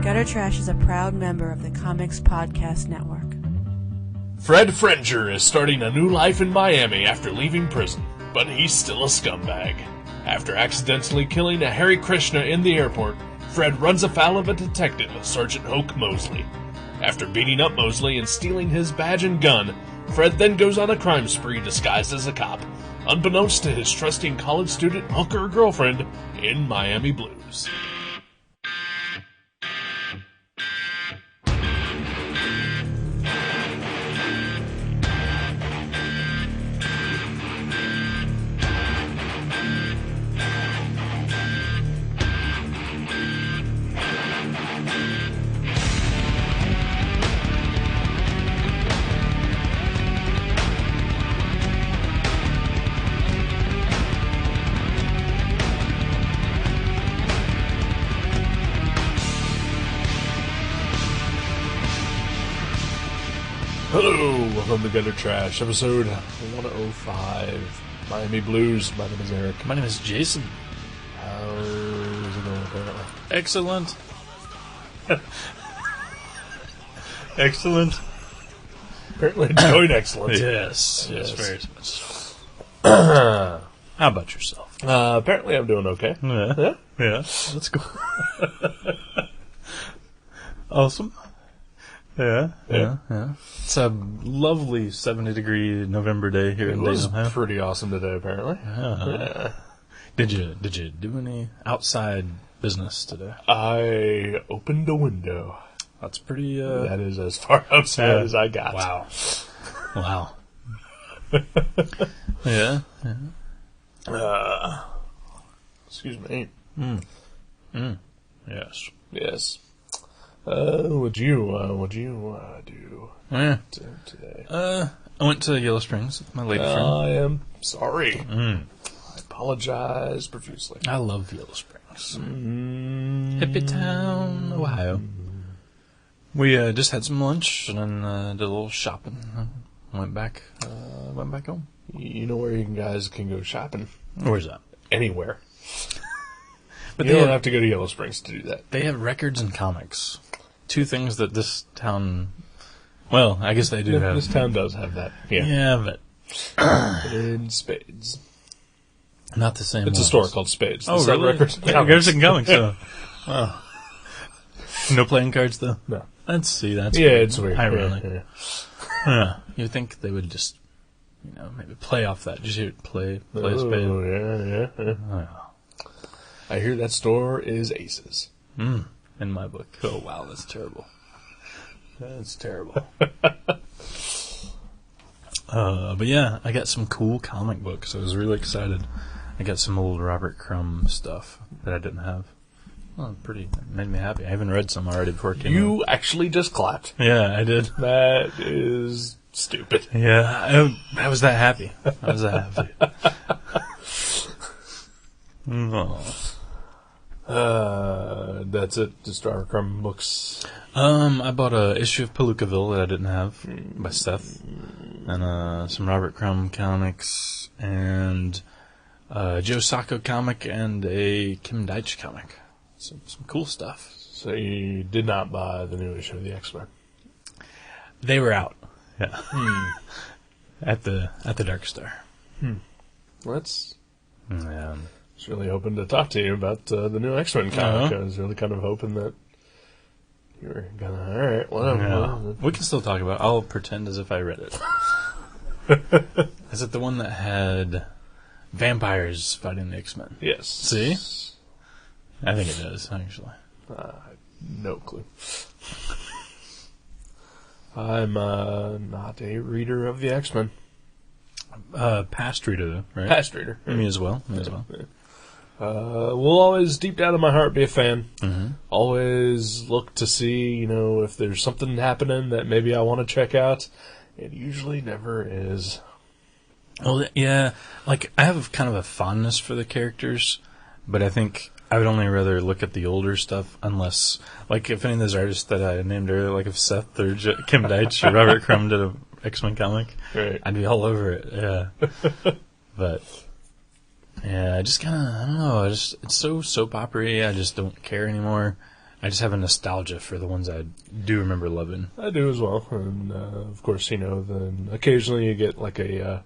Gutter Trash is a proud member of the Comics Podcast Network. Fred Frenger is starting a new life in Miami after leaving prison, but he's still a scumbag. After accidentally killing a Hare Krishna in the airport, Fred runs afoul of a detective, Sergeant Hoke Mosley. After beating up Mosley and stealing his badge and gun, Fred then goes on a crime spree disguised as a cop, unbeknownst to his trusting college student hooker girlfriend in Miami Blues. Hello, welcome to Gutter Trash, episode 105, Miami Blues. My name is Eric. My name is Jason. How's it going, apparently? Excellent. Excellent. Apparently it's going excellent. Yes, Yes. very much. How about yourself? Apparently I'm doing okay. Yeah, that's cool. Awesome. Yeah. It's a lovely 70-degree November day here It in was Dayton, Ohio. pretty awesome today, apparently. Yeah. Did you do any outside business today? I opened a window. That's pretty. That is as far outside as I got. Wow. Yeah. Excuse me. Yes. Yes. What'd you do Yeah. today? I went to Yellow Springs with my lady friend. I am sorry. I apologize profusely. I love Yellow Springs. Hippie Town, Ohio. We just had some lunch and then did a little shopping. Went back home. You know where you guys can go shopping? Where's that? Anywhere. But You don't have to go to Yellow Springs to do that. They have records and comics. Two things that this town... Well, I guess they do have. This town does have that. Yeah. Yeah, but In spades. not the same It's a ones. store called Spades. Oh, They sell really? records and Yeah, comics. records and comics, so... Wow. No playing cards, though? No. That's Yeah, weird. it's weird. Ironic. Yeah. Yeah. You'd think they would just, maybe play off that. Just hear it play a spade. Oh, yeah. Oh, yeah. I hear that store is Aces. In my book. Oh, wow, that's terrible. That's terrible. But yeah, I got some cool comic books. I was really excited. I got some old Robert Crumb stuff that I didn't have. Well, it made me happy. I haven't read some already before it came out. You actually just clapped. Yeah, I did. That is stupid. Yeah, I was that happy. Oh. That's it. Just our Crumb books. I bought a issue of Palookaville that I didn't have by Seth, and some Robert Crumb comics, and a Joe Sacco comic, and a Kim Deitch comic. Some cool stuff. So you did not buy the new issue of the X-Men. They were out. Yeah. At the Dark Star. That's. Yeah. I was really hoping to talk to you about the new X-Men comic. Uh-huh. I was really kind of hoping that you were gonna. All right, whatever. Yeah. We can still talk about it. I'll pretend as if I read it. Is it the one that had vampires fighting the X-Men? Yes. See? I think it does, actually. No clue. I'm not a reader of the X-Men. Past reader, though, right? Past reader. Me as well. Will always, deep down in my heart, be a fan. Mm-hmm. Always look to see, if there's something happening that maybe I want to check out. It usually never is. Well, yeah, I have kind of a fondness for the characters, but I think I would only rather look at the older stuff unless, if any of those artists that I named earlier, if Seth or Kim Deitch or Robert Crumb did an X-Men comic, Right. I'd be all over it, yeah. But, yeah, I just kind of, I don't know, it's so soap opera-y, I just don't care anymore. I just have a nostalgia for the ones I do remember loving. I do as well. And, of course, then occasionally you get like a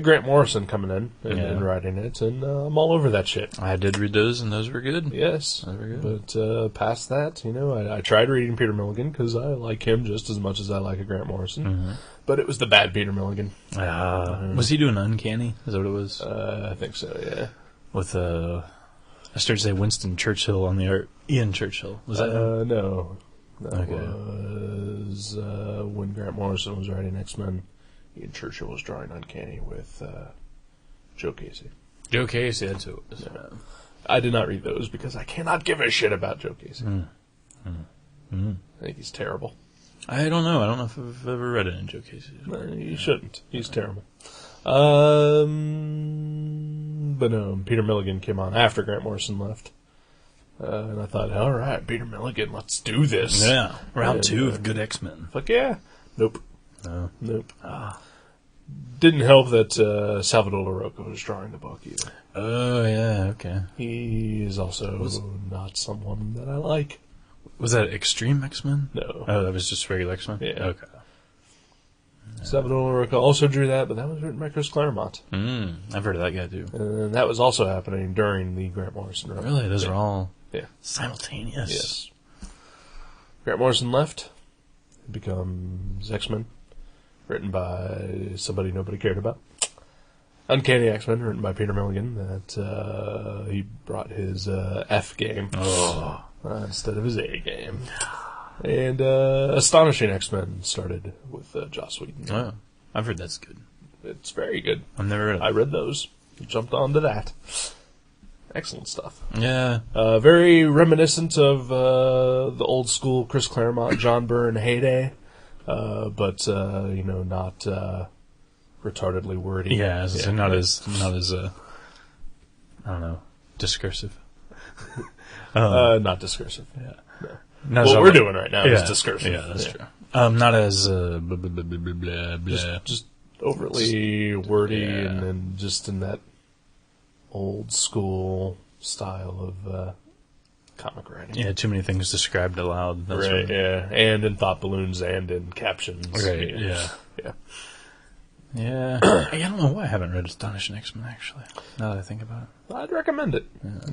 Grant Morrison coming in and writing it, and I'm all over that shit. I did read those, and those were good. Yes. Those were good. But past that, I tried reading Peter Milligan because I like him just as much as I like a Grant Morrison. Mm-hmm. But it was the bad Peter Milligan. Was he doing Uncanny? Is that what it was? I think so, yeah. With, I started to say Winston Churchill on the art. Ian Churchill. Was that him? No. That Okay. was when Grant Morrison was writing X-Men. Ian Churchill was drawing Uncanny with Joe Casey. Joe Casey, that's who it was. Yeah. I did not read those because I cannot give a shit about Joe Casey. I think he's terrible. I don't know. I don't know if I've ever read it in Joe Casey. You shouldn't. He's terrible. But no, Peter Milligan came on after Grant Morrison left. And I thought, all right, Peter Milligan, let's do this. Yeah. Round And, 2 of Good X-Men. Fuck yeah. Nope. No. Nope. Didn't help that Salvador Larroca was drawing the book either. Oh, yeah, okay. He is also not someone that I like. Was that Extreme X-Men? No. Oh, that was just regular X-Men? Yeah. Okay. Salvador Larroca also drew that, but that was written by Chris Claremont. I've heard of that guy, too. And that was also happening during the Grant Morrison run. Really? Those are all Yeah. simultaneous? Yes. Grant Morrison left. It becomes X-Men, written by somebody nobody cared about. Uncanny X-Men, written by Peter Milligan, that he brought his F game instead of his A game. And Astonishing X-Men started with Joss Whedon. Oh, I've heard that's good. It's very good. I've never read it. I read those. Jumped onto that. Excellent stuff. Yeah. Very reminiscent of the old school Chris Claremont, John Byrne heyday, but not retardedly wordy. Yeah, not as I don't know, discursive. Not discursive. Yeah. No. What we're doing right now is discursive. Yeah, that's true. Not as blah, blah, blah, blah, blah, blah. Just overly wordy and just in that old school style of comic writing. Yeah, too many things described aloud. That's Right, what- yeah. And in thought balloons and in captions. Right, yeah. Yeah. Yeah. I don't know why I haven't read Astonishing X-Men, actually, now that I think about it. I'd recommend it.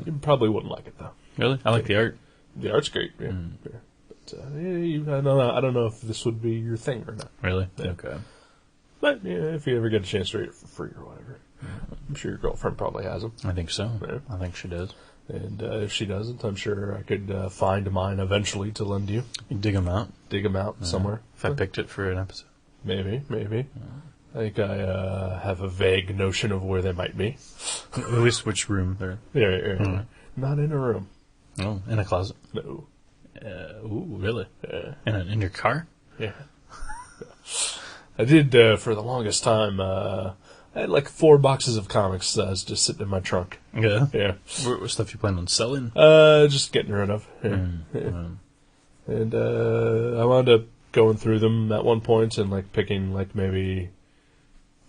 You probably wouldn't like it, though. Really? I like the art. The art's great, yeah. Yeah. But, I don't know if this would be your thing or not. Really? Yeah. Okay. But, if you ever get a chance to read it for free or whatever. I'm sure your girlfriend probably has them. I think so. Yeah. I think she does. And if she doesn't, I'm sure I could find mine eventually to lend you. You dig them out. Dig them out somewhere. If I picked it for an episode. Maybe. I think I have a vague notion of where they might be. At least which room they're in. Yeah. Not in a room. Oh, in a closet. No. Ooh, really? Yeah. In your car? Yeah. I did, for the longest time, I had like 4 boxes of comics that was just sitting in my trunk. Yeah. Yeah. What stuff you plan on selling? Just getting rid of. Yeah. Yeah. And I wound up going through them at one point and like picking like maybe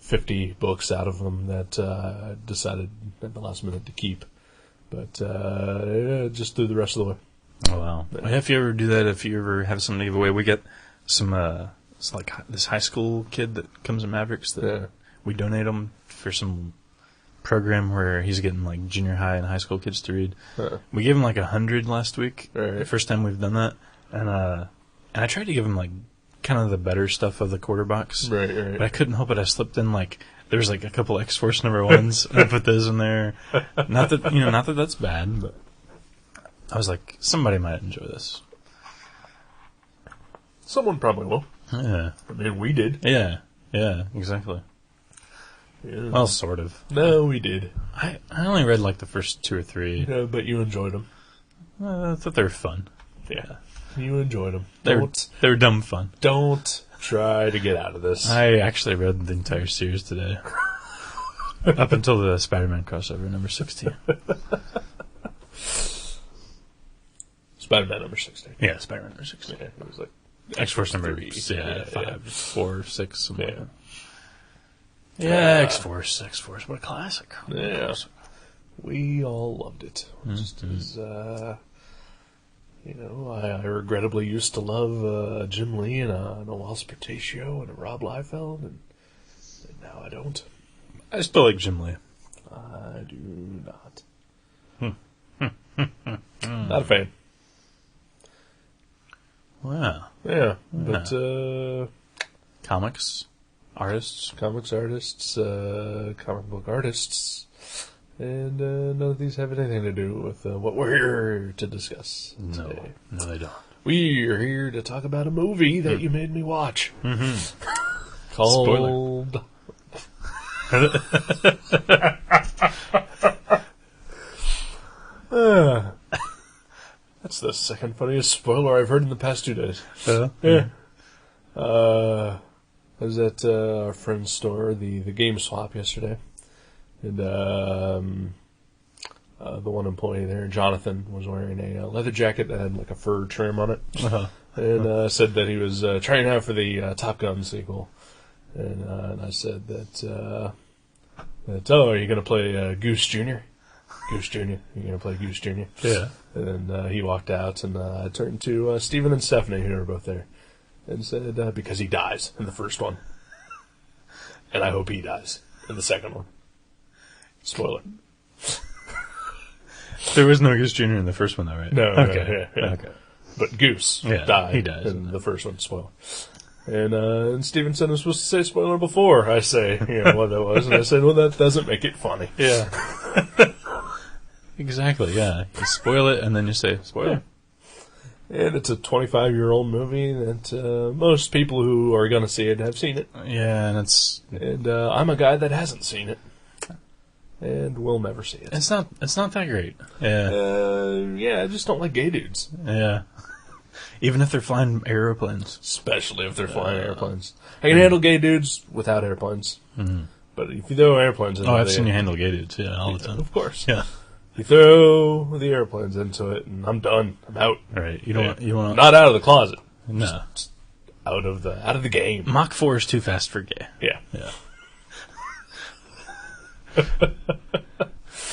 50 books out of them that I decided at the last minute to keep. But just threw the rest of the way. Oh, wow. Well, if you ever do that, if you ever have something to give away, we get some, it's like this high school kid that comes in Mavericks that we donate him for some program where he's getting like junior high and high school kids to read. We gave him like 100 last week. Right. The first time we've done that. And I tried to give him like kind of the better stuff of the quarter box. Right. But I couldn't help it. I slipped in like, there was like a couple X-Force number 1s, and I put those in there. Not that that's bad, but I was like, somebody might enjoy this. Someone probably will. Yeah. I mean, we did. Yeah, exactly. Yeah. Well, sort of. No, we did. I only read like the first 2 or 3. Yeah, but you enjoyed them. I thought they were fun. Yeah. You enjoyed them. They were dumb fun. Don't try to get out of this. I actually read the entire series today. Up until the Spider-Man crossover, number 16. Spider-Man number 16. Yeah, Spider-Man number 16. Yeah, it was like X-Force number 3. 5, 4, 6, something like Yeah. that. Yeah, X-Force, what a classic. Yeah. We all loved it. Just as I regrettably used to love Jim Lee and a Walter Portacio and a Rob Liefeld, and now I don't. I still like Jim Lee. I do not. Not a fan. Wow. Yeah, but Comics artists. comics artists, comic book artists, and none of these have anything to do with what we're here to discuss today. No, they don't. We are here to talk about a movie that you made me watch. Mm-hmm. Called... That's the second funniest spoiler I've heard in the past 2 days. Yeah. I was at our friend's store, the Game Swap, yesterday. And the one employee there, Jonathan, was wearing a leather jacket that had like a fur trim on it. Uh-huh. And said that he was trying out for the Top Gun sequel. And I said that, are you going to play Goose Jr.? Goose Jr. You're going to play Goose Jr.? Yeah. And then he walked out, and I turned to Stephen and Stephanie, who were both there, and said, because he dies in the first one. And I hope he dies in the second one. Spoiler. There was no Goose Jr. in the first one, though, right? No, okay. yeah. Okay. But Goose died. He dies in the first one. Spoiler. And Steven said I'm supposed to say spoiler before I say what that was, and I said, well, that doesn't make it funny. Yeah. Exactly, yeah. You spoil it, and then you say, spoiler. And it's a 25-year-old movie that most people who are going to see it have seen it. Yeah, and I'm a guy that hasn't seen it. And will never see it. it's not that great. Yeah. I just don't like gay dudes. Yeah. Even if they're flying aeroplanes. Especially if they're flying airplanes. I can handle gay dudes without airplanes. Mm-hmm. But if you throw airplanes into I've seen you handle gay dudes, all the time. Of course. Yeah. You throw the airplanes into it, and I'm done. I'm out. All right. You want not out of the closet. No. Just out of the game. Mach 4 is too fast for gay. Yeah. Yeah.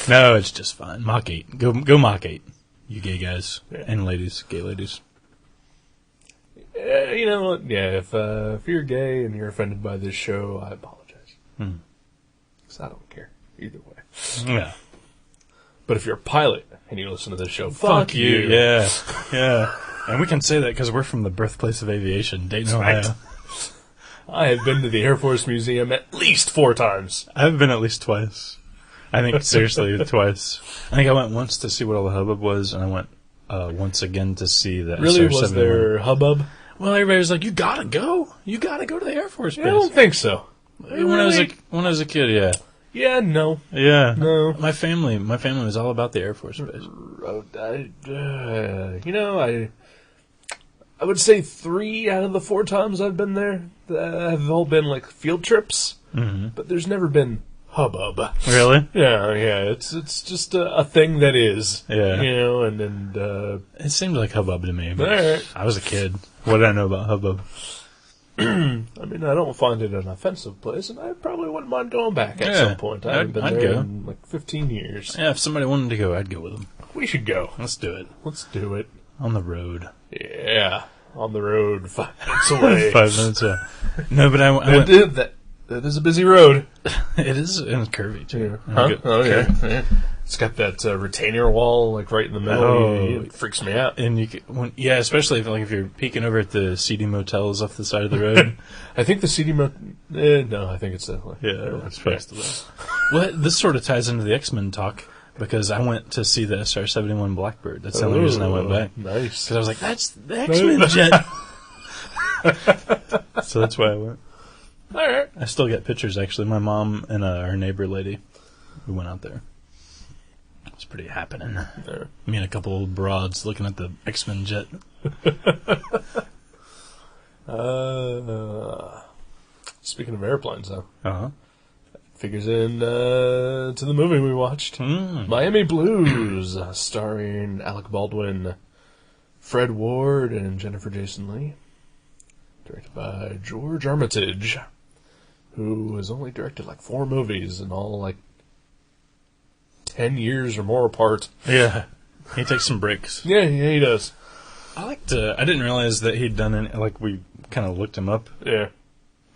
No, it's just fine. Mach 8. Go Mach 8. You gay guys and ladies, gay ladies. You know what? Yeah, if you're gay and you're offended by this show, I apologize. Because I don't care either way. Yeah. But if you're a pilot and you listen to this show, fuck you. Yeah. Yeah. And we can say that because we're from the birthplace of aviation, Dayton, Ohio. Right. I have been to the Air Force Museum at least 4 times. I've been at least twice. I think, seriously, twice. I think I went once to see what all the hubbub was, and I went once again to see the Really? SR-71. Was there hubbub? Well, everybody was like, you gotta go. You gotta go to the Air Force Base. I don't think so. When I was a kid, yeah. Yeah, no. Yeah. No. My family was all about the Air Force Base. I would say 3 out of the 4 times I've been there have all been like field trips, but there's never been hubbub. Really? Yeah. It's just a thing that is. Yeah. And It seemed like hubbub to me. But Alright. I was a kid. What did I know about hubbub? I mean, I don't find it an offensive place, and I probably wouldn't mind going back at some point. I haven't been I'd there go. in like 15 years. Yeah, if somebody wanted to go, I'd go with them. We should go. Let's do it. Let's do it. On the road. Yeah. On the road, 5 minutes away. 5 minutes, yeah. No, but I went... That is a busy road. It is, and it's curvy, too. Huh? Good. Oh, yeah. It's got that retainer wall, like, right in the middle. Oh. It freaks me out. And especially if you're peeking over at the seedy motels off the side of the road. I think the CD no, I think it's that way. Yeah, that's fast. Well, this sort of ties into the X-Men talk, because I went to see the SR-71 Blackbird. That's the only reason I went back. Nice. Because I was like, that's the X-Men jet. So that's why I went. All right. I still get pictures, actually. My mom and our neighbor lady, we went out there. It was pretty happening. Me and a couple old broads looking at the X-Men jet. Speaking of airplanes, though. Uh-huh. Figures in to the movie we watched. Miami Blues, starring Alec Baldwin, Fred Ward, and Jennifer Jason Leigh. Directed by George Armitage, who has only directed like 4 movies and all like 10 years or more apart. Yeah. He takes some breaks. Yeah, he does. I liked. I didn't realize that he'd done any. Like we kind of looked him up. Yeah.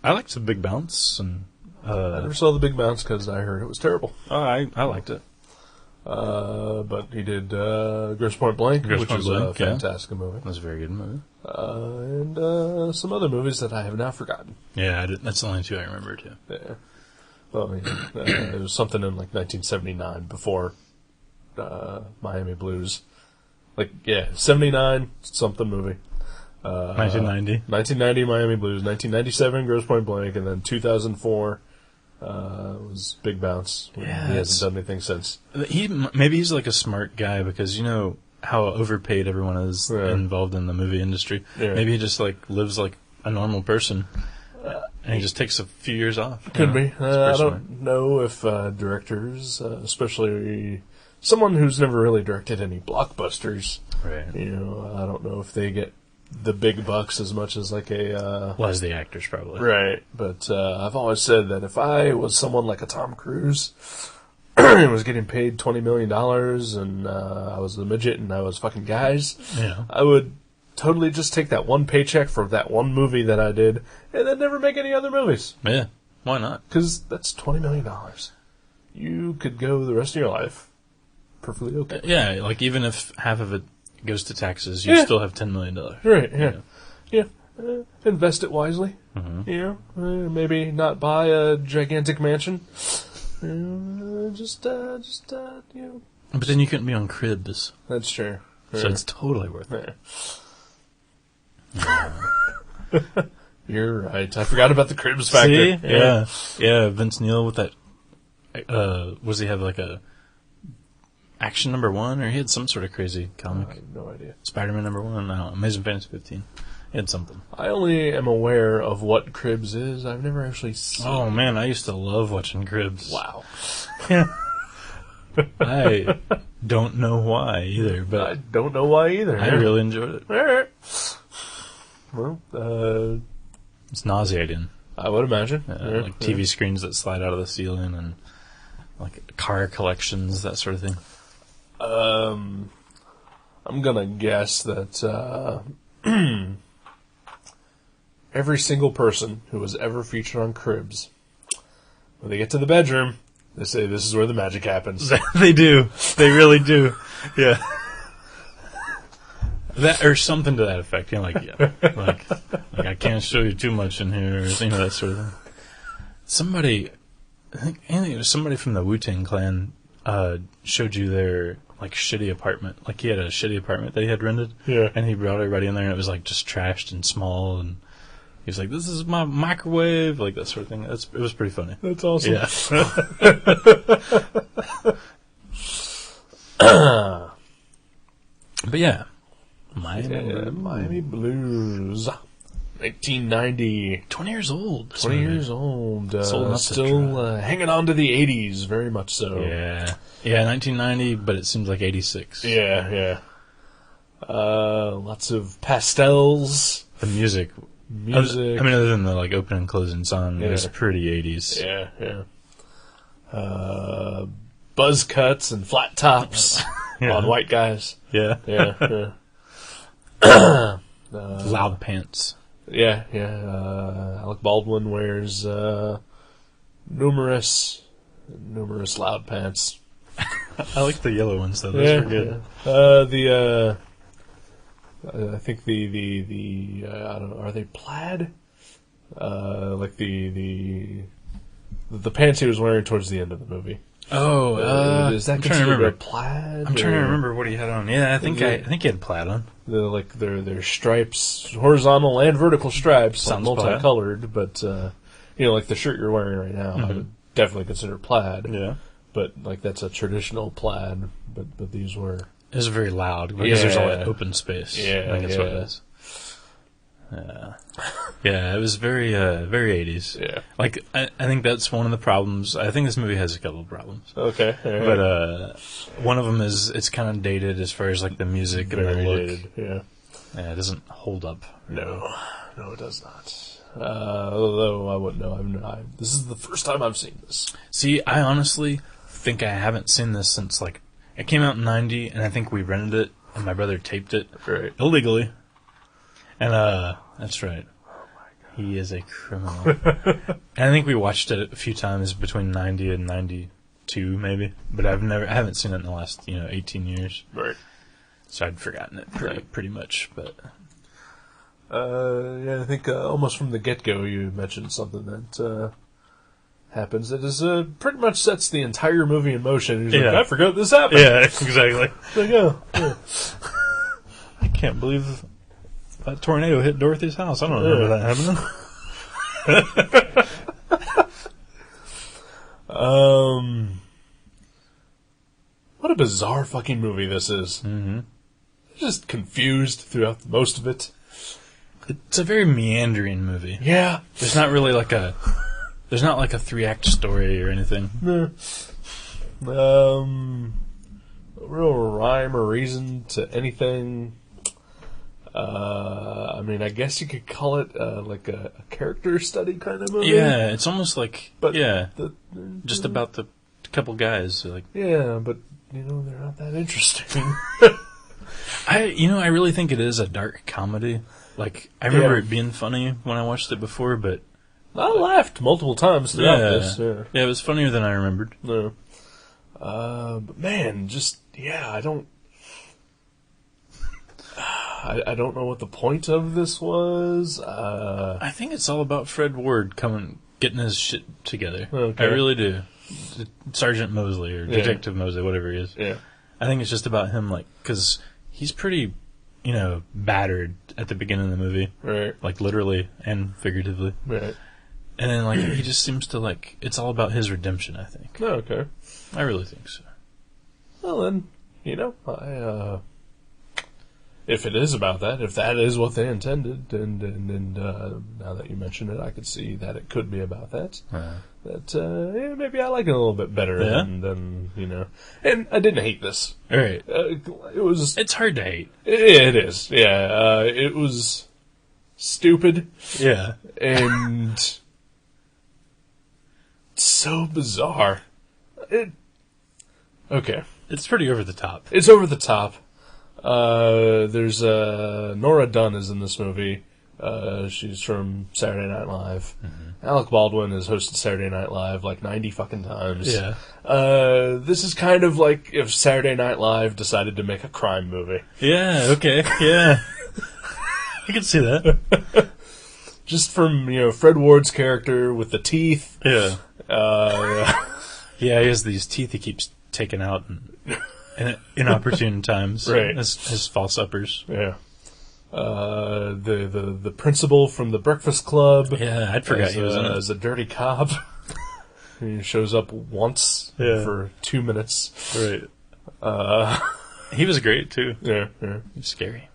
I liked The Big Bounce, and I never saw The Big Bounce because I heard it was terrible. I liked it. But he did Grosse Point Blank, Grosse which Point is Blank, a yeah. fantastic movie. It was a very good movie. And some other movies that I have now forgotten. Yeah, that's the only two I remember too. Yeah. Well, I mean, it was something in like 1979 before Miami Blues. Like, yeah, 79, something movie. 1990. 1990 Miami Blues, 1997 Grosse Point Blank, and then 2004 was Big Bounce. Yeah, He hasn't done anything since. Maybe he's like a smart guy because you know how overpaid everyone is involved in the movie industry. Yeah. Maybe he just like lives like a normal person, and he just takes a few years off. Could be. I smart. don't know if directors, especially someone who's never really directed any blockbusters, Right. you know, I don't know if they get the big bucks as much as like a... Well, as the actors probably. Right, but I've always said that if I was someone like a Tom Cruise and was getting paid $20 million and I was a midget and I was fucking guys, Yeah. I would totally just take that one paycheck for that one movie that I did and then never make any other movies. Yeah. Why not? Because that's $20 million. You could go the rest of your life perfectly okay. Yeah, like even if half of it goes to taxes, you still have $10 million. Right, yeah. Invest it wisely. Mm-hmm. You know, maybe not buy a gigantic mansion. Just, you know. But then you couldn't be on Cribs, That's true. so it's totally worth it. Yeah. You're right. I forgot about the Cribs factor. See? Yeah. Vince Neil with that. Was he have like a Action #1, or he had some sort of crazy comic? I have no idea. Spider-Man #1. I don't know. Amazing Fantasy 15. He had something. I only am aware of what Cribs is. I've never actually seen. Oh man, I used to love watching Cribs. Wow. I don't know why either, I but don't know why either. I really enjoyed it. All right. Well, It's nauseating. I would imagine. Like TV screens that slide out of the ceiling and like car collections, that sort of thing. I'm gonna guess that every single person who was ever featured on Cribs, when they get to the bedroom, they say this is where the magic happens. They do. They really do. Yeah. That or something to that effect. You know, like I can't show you too much in here, or you know, that sort of thing. Somebody, I think it was somebody from the Wu-Tang Clan showed you their like shitty apartment. Like he had a shitty apartment that he had rented. Yeah. And he brought everybody in there, and it was like just trashed and small, and he was like, "This is my microwave," like that sort of thing. It was pretty funny. That's awesome. Yeah. But yeah, Miami Blues. 1990. 20 years old. 20 years old. Sold enough to Still hanging on to the 80s, very much so. Yeah. Yeah, 1990, but it seems like 86. Yeah. Lots of pastels. The music. Music. I mean, other than the like open and closing song, it was pretty 80s. Yeah. Buzz cuts and flat tops on white guys. Yeah. Yeah. Loud pants. Yeah. Alec Baldwin wears numerous loud pants. I like the yellow ones though. Those were good. I think the I don't know, are they plaid? Like the pants he was wearing towards the end of the movie. Oh, is that I'm trying to considered remember. a plaid? I'm trying to remember what he had on. Yeah, I think he had plaid on. Their stripes, horizontal and vertical stripes, Sounds multicolored, but like the shirt you're wearing right now, I would definitely consider plaid. Yeah. But like that's a traditional plaid, but these were. It was very loud because there's all that open space. Yeah, I think that's what it is. Yeah, it was very 80s. Yeah. Like, I think that's one of the problems. I think this movie has a couple of problems. Okay. Right. But one of them is it's kind of dated as far as like the music and the Very look. dated, yeah. Yeah, it doesn't hold up. No, it does not. Although I wouldn't know. This is the first time I've seen this. See, I honestly think I haven't seen this since like it came out in '90, and I think we rented it and my brother taped it Right. illegally. And that's right. He is a criminal. And I think we watched it a few times between 90 and 92, maybe. But I haven't seen it in the last 18 years. Right. So I'd forgotten it pretty much. But I think almost from the get-go you mentioned something that happens that is pretty much sets the entire movie in motion. He's like, I forgot this happened. yeah, exactly. Like, yeah. I can't believe that tornado hit Dorothy's house. I don't remember that happening. What a bizarre fucking movie this is. Mm-hmm. Just confused throughout most of it. It's a very meandering movie. Yeah. There's not really like a 3-act story or anything. No real rhyme or reason to anything. I mean, I guess you could call it like a character study kind of movie. Yeah, it's almost like just the, about the couple guys. Like, yeah, but they're not that interesting. I really think it is a dark comedy. Like, I remember it being funny when I watched it before, but I laughed multiple times throughout this. Yeah, it was funnier than I remembered. No. But man, I don't. I don't know what the point of this was. I think it's all about Fred Ward getting his shit together. Okay. I really do. Sergeant Mosley or Detective Mosley, whatever he is. Yeah. I think it's just about him, because he's pretty, battered at the beginning of the movie. Right. Like, literally and figuratively. Right. And then, he just seems to, it's all about his redemption, I think. Oh, okay. I really think so. Well, then, if it is about that, if that is what they intended, and now that you mention it, I could see that it could be about that. That maybe I like it a little bit better than. And I didn't hate this. All right. It's hard to hate. It is. Yeah. It was stupid. Yeah. And so bizarre. Okay. It's pretty over the top. It's over the top. There's Nora Dunn is in this movie. She's from Saturday Night Live. Mm-hmm. Alec Baldwin has hosted Saturday Night Live like 90 fucking times. Yeah. This is kind of like if Saturday Night Live decided to make a crime movie. Yeah, okay. Yeah. I can see that. Just from, Fred Ward's character with the teeth. Yeah. Yeah, he has these teeth he keeps taking out in inopportune times. Right. His false uppers. Yeah. The principal from the Breakfast Club. Yeah, I'd forgot he was in it. As a dirty cop. He shows up once for 2 minutes. Right. He was great, too. Yeah. He's scary.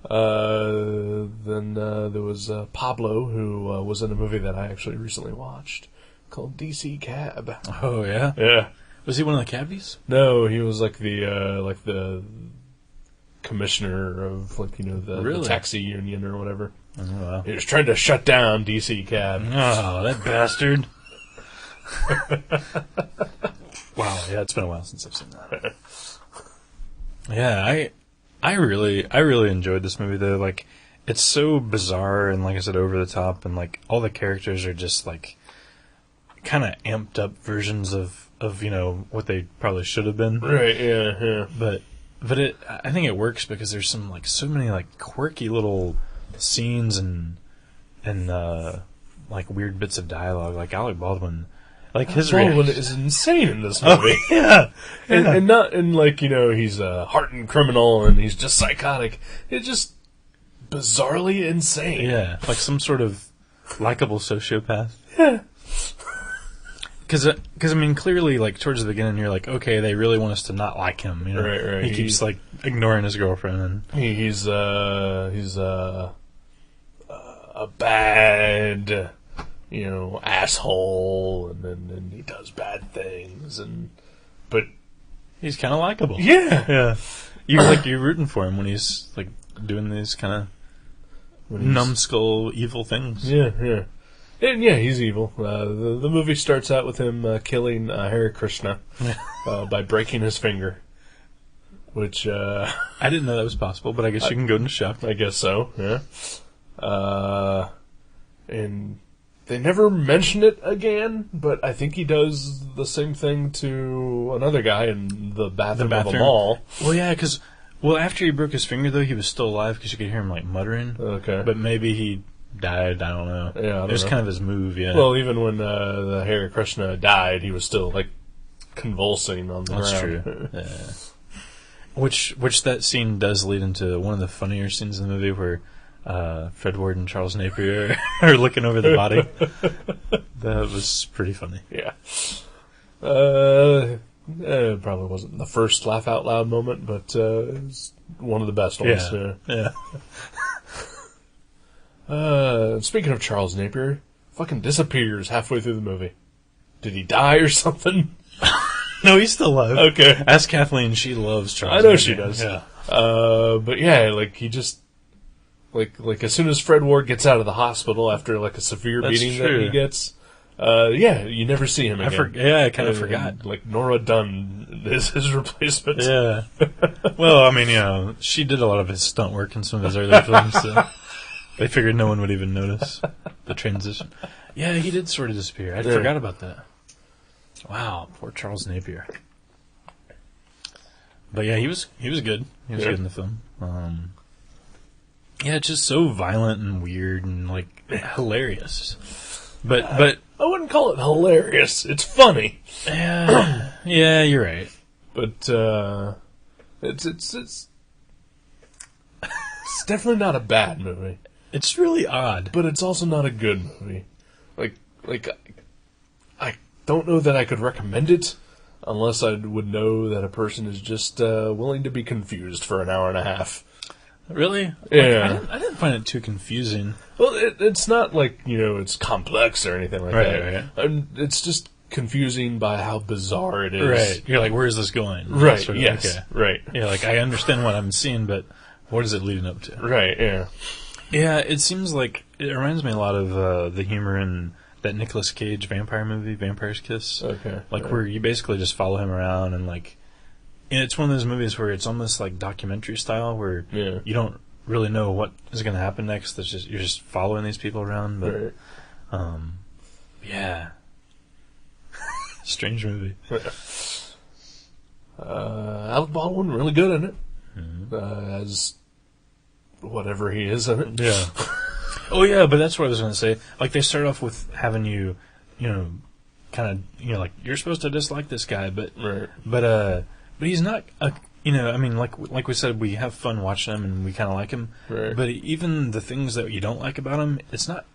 Then there was Pablo, who was in a movie that I actually recently watched called DC Cab. Oh, yeah? Yeah. Was he one of the cabbies? No, he was like the commissioner of the taxi union or whatever. Oh, wow. He was trying to shut down DC Cab. Oh, that bastard. Wow, yeah, it's been a while since I've seen that. Yeah, I really enjoyed this movie though. Like, it's so bizarre and, like I said, over the top, and all the characters are just kind of amped up versions of what they probably should have been. Right. Yeah. But I think it works because there's some so many quirky little scenes and weird bits of dialogue. Like Alec Baldwin. His Baldwin is insane in this movie. Oh, yeah. And not in he's a hardened criminal and he's just psychotic. It's just bizarrely insane. Yeah, like some sort of likable sociopath. Yeah. Because I mean, clearly, towards the beginning, you're like, okay, they really want us to not like him. Right. He keeps ignoring his girlfriend, and he's a bad, asshole, and then he does bad things, but he's kind of likable. Yeah. You're rooting for him when he's doing these kind of numbskull evil things. Yeah. And yeah, he's evil. The movie starts out with him killing Hare Krishna by breaking his finger. which I didn't know that was possible, but I guess you can go into shock. I guess so. Yeah. And they never mention it again, but I think he does the same thing to another guy in the bathroom of a mall. Well, yeah, because after he broke his finger, though, he was still alive because you could hear him like muttering. Okay. But maybe he died. I don't know. Yeah, I don't it was know. kind of his move. Yeah. Well, even when the Hare Krishna died, he was still like convulsing on the That's ground. true. Yeah. Which that scene does lead into one of the funnier scenes in the movie where Fred Ward and Charles Napier are looking over the body. That was pretty funny. Yeah. It probably wasn't the first laugh out loud moment, but it was one of the best ones. Yeah. Speaking of Charles Napier, fucking disappears halfway through the movie. Did he die or something? No, he's still alive. Okay. Ask Kathleen. She loves Charles I know Napier. she does. Yeah. But yeah, like he just like as soon as Fred Ward gets out of the hospital after like a severe That's beating true. that he gets, you never see him again. I kind of forgot. Like Nora Dunn is his replacement. Yeah. Well, I mean, she did a lot of his stunt work in some of his earlier films, so they figured no one would even notice the transition. Yeah, he did sort of disappear. I forgot about that. Wow, poor Charles Napier. But yeah, he was good. He was good in the film. Yeah, it's just so violent and weird and like hilarious. But I wouldn't call it hilarious. It's funny. yeah, you're right. But it's definitely not a bad movie. It's really odd. But it's also not a good movie. Like I don't know that I could recommend it unless I would know that a person is just willing to be confused for an hour and a half. Really? Yeah. I didn't find it too confusing. Well, it's not like, it's complex or anything like that. Right. It's just confusing by how bizarre it is. Right. You're like, where's this going? Right, Sort of, yes. okay. Right. Yeah, like, I understand what I'm seeing, but what is it leading up to? Right, yeah. Yeah, it seems like, it reminds me a lot of the humor in that Nicolas Cage vampire movie, Vampire's Kiss. Okay. Like, where you basically just follow him around and, like, and it's one of those movies where it's almost like documentary style, where you don't really know what is going to happen next. It's just, you're just following these people around, but, yeah. Strange movie. Alec Baldwin, really good in it. As whatever he is in it. Yeah. Oh, yeah, but that's what I was going to say. Like, they start off with having you, kind of, like, you're supposed to dislike this guy, but he's not I mean, like we said, we have fun watching him and we kind of like him. Right. But even the things that you don't like about him, it's not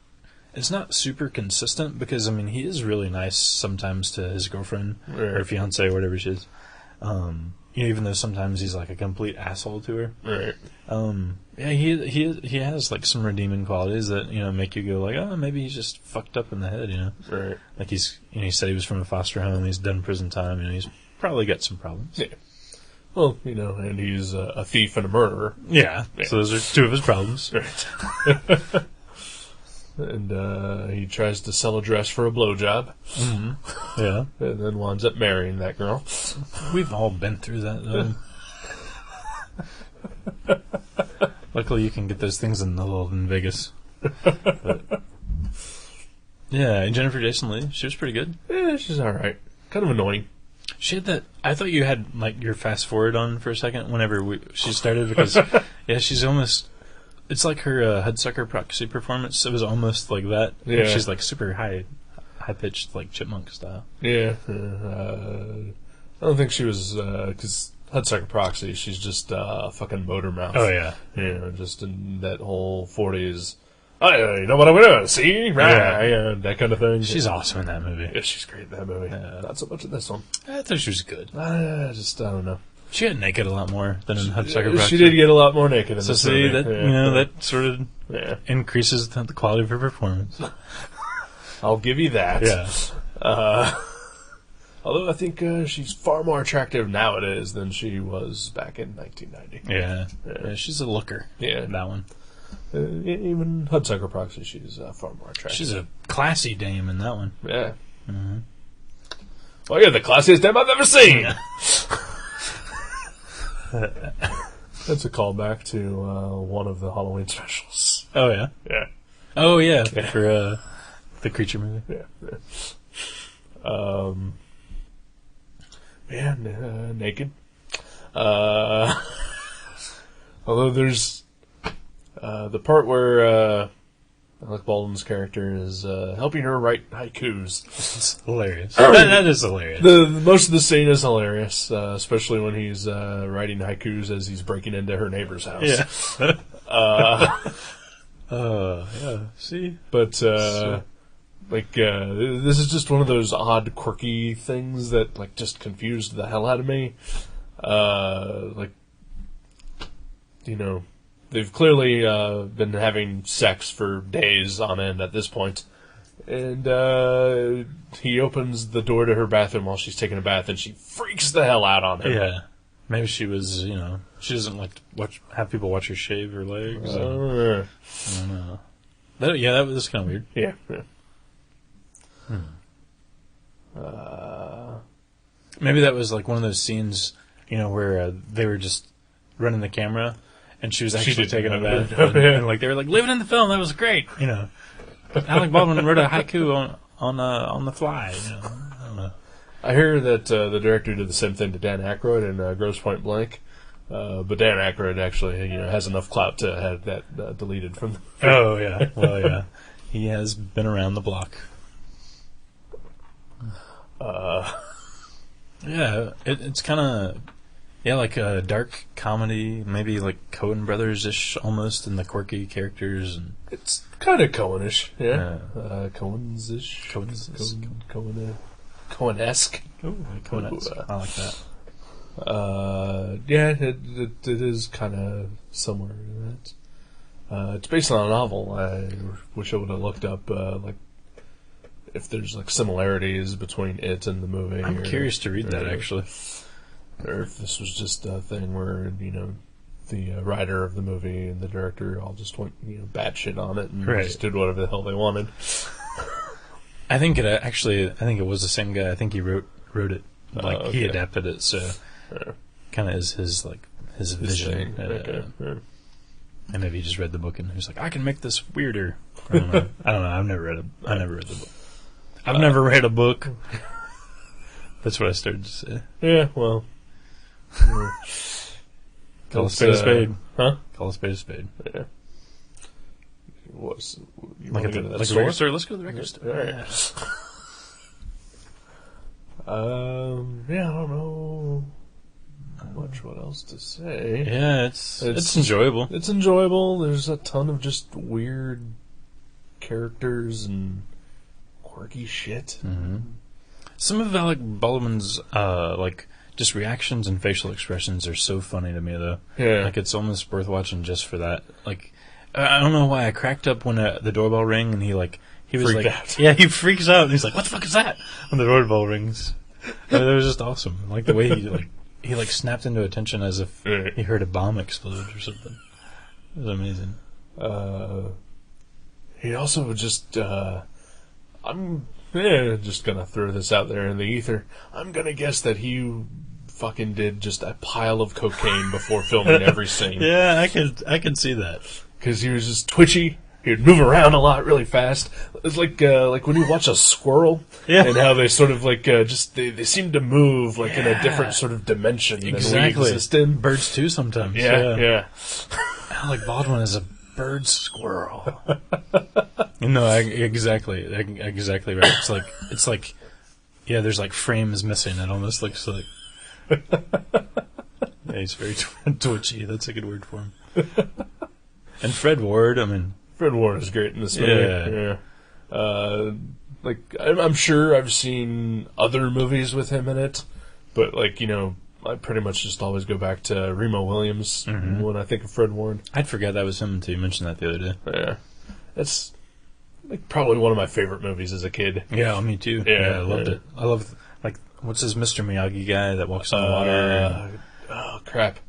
super consistent because, I mean, he is really nice sometimes to his girlfriend or fiance or whatever she is. Even though sometimes he's like a complete asshole to her. Right. Yeah, he has like some redeeming qualities that make you go like, oh, maybe he's just fucked up in the head. Right. Like he said he was from a foster home. He's done prison time. He's probably got some problems. Yeah. Well, and he's a thief and a murderer. Yeah. So those are two of his problems. Right. And he tries to sell a dress for a blowjob. Mm-hmm. Yeah. And then winds up marrying that girl. We've all been through that, though. Luckily, you can get those things in Vegas. But, yeah, and Jennifer Jason Leigh, she was pretty good. Yeah, she's alright. Kind of annoying. She had that. I thought you had like your fast forward on for a second whenever she started because, yeah, she's almost. It's like her Hudsucker Proxy performance. It was almost like that. Yeah. She's like super high pitched, like chipmunk style. Yeah. I don't think she was, because Hudsucker Proxy, she's just fucking motor mouth. Oh, yeah. Just in that whole 40s. Oh, yeah, you know what I'm gonna see? Right. Yeah, that kind of thing. She's awesome in that movie. Yeah, she's great in that movie. Not so much in this one. I thought she was good. I don't know. She got naked a lot more than in Hudsucker Proxy. She did get a lot more naked in So this see, movie. that sort of increases the quality of her performance. I'll give you that. Yeah. Although I think she's far more attractive nowadays than she was back in 1990. Yeah, she's a looker. Yeah. That one. Even Hudsucker Proxy, she's far more attractive. She's a classy dame in that one. Yeah. Mm-hmm. Well, you're the classiest dame I've ever seen! That's a callback to one of the Halloween specials. Oh, yeah? Yeah. Oh, yeah, for the Creature movie. Yeah. Naked. Although there's the part where Alec Baldwin's character is helping her write haikus. It's hilarious. That is hilarious. Most of the scene is hilarious, especially when he's writing haikus as he's breaking into her neighbor's house. Yeah. Yeah. See? But this is just one of those odd, quirky things that just confused the hell out of me. They've clearly been having sex for days on end at this point. And he opens the door to her bathroom while she's taking a bath, and she freaks the hell out on him. Yeah. Maybe she was, she doesn't like to have people watch her shave her legs. I don't know. That was kind of weird. Yeah. Maybe that was one of those scenes, where they were just running the camera, and she was actually taking a bath. And they were like, leave it in the film, that was great. Alec Baldwin wrote a haiku on the fly. I don't know. I hear that the director did the same thing to Dan Aykroyd in Grosse Point Blank. But Dan Aykroyd actually, has enough clout to have that deleted from the film. Oh, yeah. Well, yeah. He has been around the block. Yeah, it's kind of, like a dark comedy, maybe like Coen Brothers-ish almost, in the quirky characters. And it's kind of Coen-ish, yeah. Coen-ish. Coen-esque. Oh, Coen-esque. I like that. It is kind of somewhere in that. It's based on a novel. I wish I would have looked up, if there's similarities between it and the movie. I'm curious to read that, actually. Or if this was just a thing where, the writer of the movie and the director all just went, batshit on it and just did whatever the hell they wanted. I think it was the same guy. I think he wrote it. He adapted it, so kind of is his vision. And maybe he just read the book and he was like, I can make this weirder. I don't know. I've never read the book. I've never read a book. That's what I started to say. Yeah, well. Call a spade a spade. Huh? Call a spade a spade. Yeah. You want to go to the record store? Let's go to the record store. All right. I don't know much what else to say. Yeah, it's enjoyable. It's enjoyable. There's a ton of just weird characters and quirky shit. Mm-hmm. Some of Alec Baldwin's just reactions and facial expressions are so funny to me, though. Yeah. It's almost worth watching just for that. I don't know why I cracked up when the doorbell rang and he was freaked out. Yeah, he freaks out and he's like, "What the fuck is that?" when the doorbell rings. That was just awesome. The way he snapped into attention as if he heard a bomb explode or something. It was amazing. He also just I'm just gonna throw this out there in the ether. I'm gonna guess that he fucking did just a pile of cocaine before filming every scene. Yeah, I can see that. Because he was just twitchy. He'd move around a lot really fast. It's like when you watch a squirrel and how they sort of they seem to move in a different sort of dimension than we exist in. Birds too sometimes. Yeah. Alec Baldwin is a bird squirrel. No, exactly right. It's like there's frames missing. It almost looks like. Yeah, he's very twitchy. That's a good word for him. And Fred Ward, Fred Ward is great in this movie. Yeah. I'm sure I've seen other movies with him in it, but I pretty much just always go back to Remo Williams when I think of Fred Ward. I'd forget that was him until you mentioned that the other day. Yeah. It's probably one of my favorite movies as a kid. Yeah, me too. Yeah, I loved it. I love what's his Mr. Miyagi guy that walks on the water? Oh crap!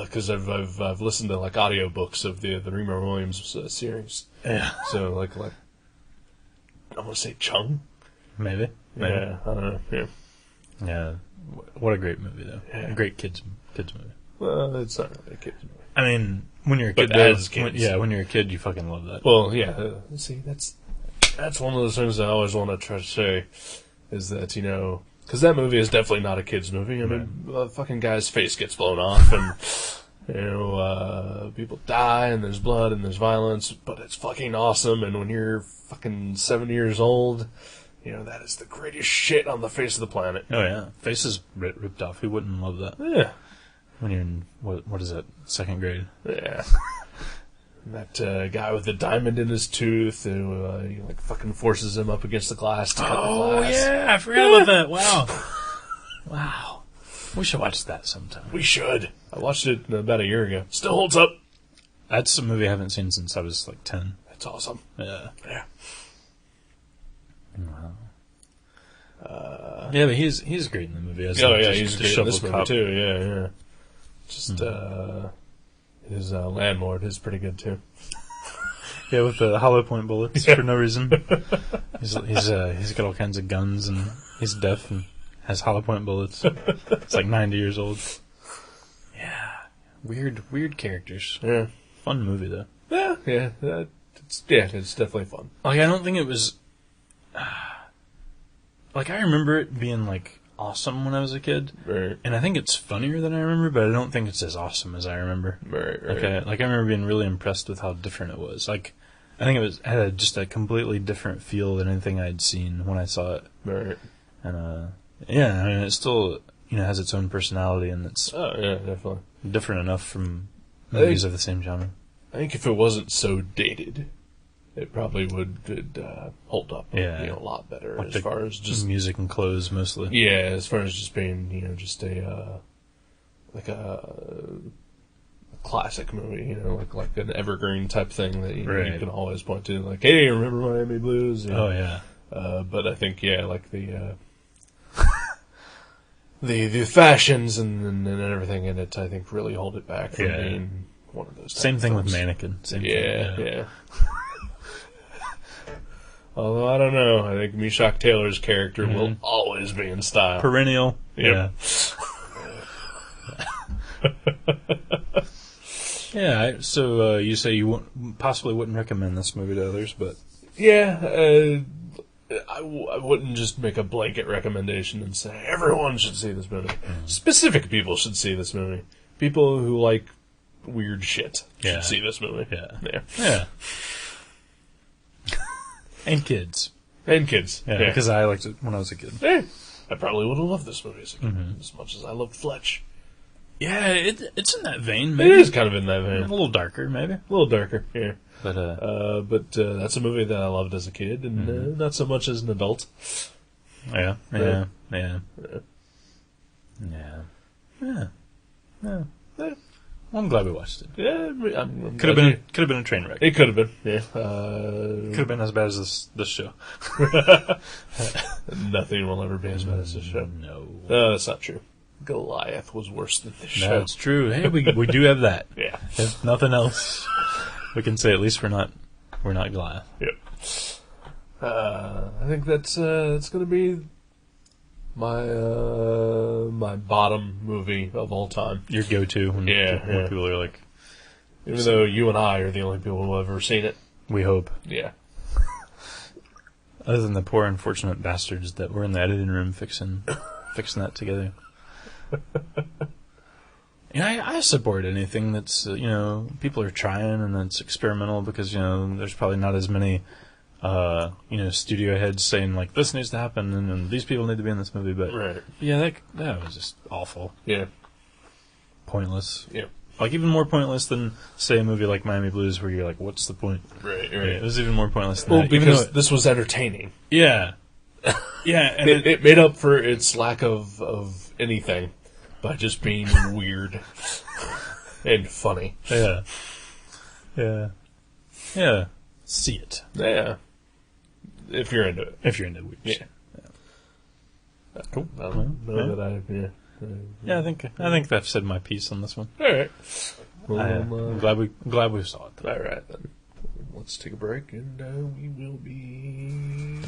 Because I've listened to audiobooks of the Remo Williams series. Yeah. So I want to say Chung. Maybe. Yeah, I don't know. Yeah. Yeah. What a great movie though. Yeah. A great kids movie. Well, it's not really a kid's movie. I mean, when you're a kid, But as kids. when you're a kid, you fucking love that. Well, yeah. See, that's one of those things I always want to try to say is that, you know, because that movie is definitely not a kid's movie. I mean, a fucking guy's face gets blown off and, you know, people die and there's blood and there's violence, but it's fucking awesome. And when you're fucking 7 years old, you know, that is the greatest shit on the face of the planet. Oh, yeah. Face is ripped off. Who wouldn't love that? Yeah. When you're in, what is it, 2nd grade? Yeah. That guy with the diamond in his tooth who like fucking forces him up against the glass to cut the glass. Yeah, I forgot about that. Wow. Wow. We should watch that sometime. We should. I watched it about a year ago. Still holds up. That's a movie I haven't seen since I was like 10. That's awesome. Yeah. Yeah. Wow. Yeah, but he's great in the movie. As He's the great in this shovel movie cop. too. Yeah. Just his landlord is pretty good too. Yeah, with the hollow point bullets for no reason. He's got all kinds of guns and he's deaf and has hollow point bullets. It's like 90 years old. Yeah, weird characters. Yeah. Fun movie though. Yeah. It's definitely fun. Like I don't think it was. Like I remember it being like awesome when I was a kid, Right. and I think it's funnier than I remember, but I don't think it's as awesome as I remember. Right. Like I remember being really impressed with how different it was. Like I think it had just a completely different feel than anything I'd seen when I saw it. Right. And yeah, I mean it still has its own personality, and it's Oh yeah, definitely. different enough from movies of the same genre. I think if it wasn't so dated, it probably would hold up a lot better Like as the far as just music and clothes mostly. yeah, as far as just being just a like a classic movie, like an evergreen type thing that you can always point to, like, hey, remember Miami Blues? Oh yeah. But I think like the the fashions and everything in it, I think really hold it back from being one of those. Same thing with films. Mannequin. Same thing, Yeah. Although I don't know, I think Meshack Taylor's character will always be in style. Perennial. Yep. Yeah. Yeah. So you say you possibly wouldn't recommend this movie to others, but Yeah, I wouldn't just make a blanket recommendation and say everyone should see this movie. Specific people should see this movie. People who like weird shit should see this movie. Yeah. And kids. And kids. Yeah, because I liked it when I was a kid. Yeah. I probably would have loved this movie as a kid, as much as I loved Fletch. Yeah, it's in that vein. It Maybe is kind of in that a vein. little darker, maybe. A little darker, yeah. But That's a movie that I loved as a kid, and not so much as an adult. yeah. Well, I'm glad we watched it. Yeah, Could have been a train wreck. It could have been, yeah. Could have been as bad as this show. Nothing will ever be as bad as this show. No, That's not true. Goliath was worse than this show. that's true. Hey, we do have that. Yeah. If nothing else, we can say at least we're not Goliath. Yep. I think that's going to be my my bottom movie of all time. Your go-to when people are like, Even though you and I are the only people who have ever seen it. we hope. Yeah. Other than the poor unfortunate bastards that were in the editing room fixing that together. And I support anything that's people are trying and it's experimental, because there's probably not as many studio heads saying like this needs to happen and these people need to be in this movie, but Right. yeah, that was just awful, Yeah. pointless. Yeah. Like even more pointless than say a movie like Miami Blues, where you're like, what's the point? Right. Yeah, it was even more pointless than Well, that. Even because though this was entertaining. yeah, and It made up for its lack of anything by just being weird and funny. yeah. See it Yeah. If you're into it. if you're into weird. Yeah. Cool. I don't know that I... Yeah. Yeah, I think I've said my piece on this one. All right. I'm glad we saw it. All right, then. Let's take a break, and we will be...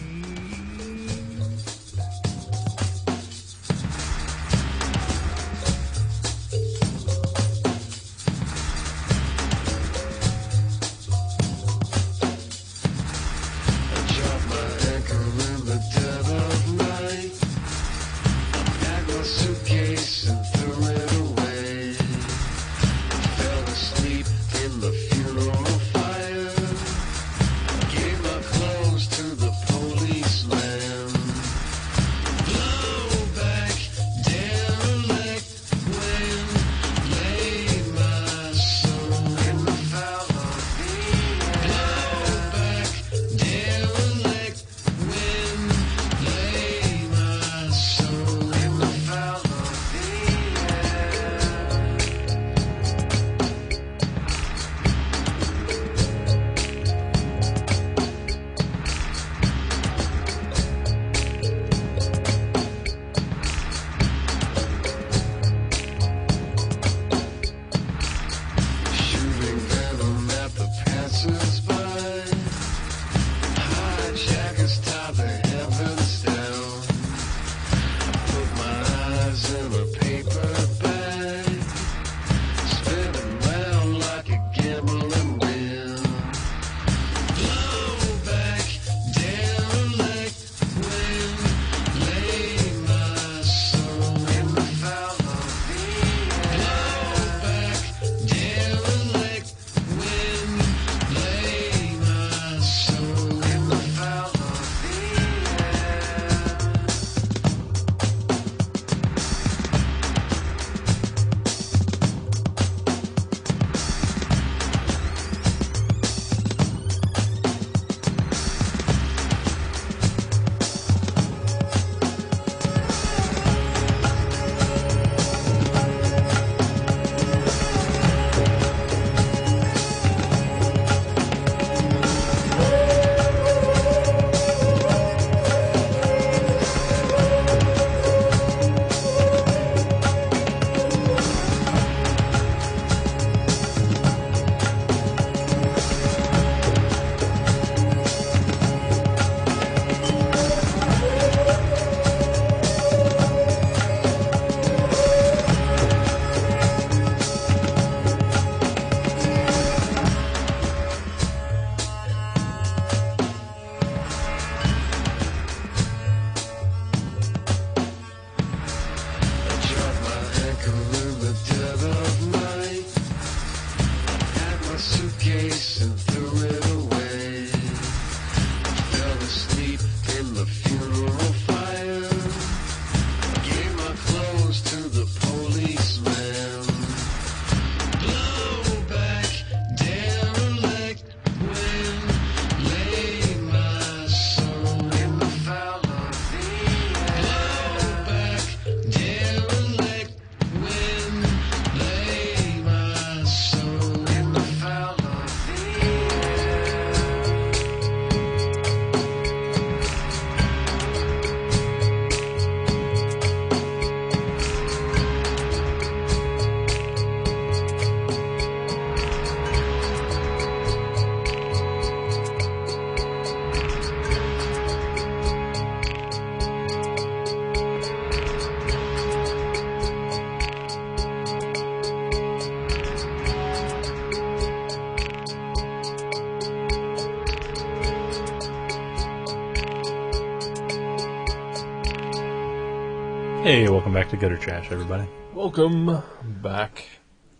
Hey, welcome back to Gutter Trash, everybody. Welcome back,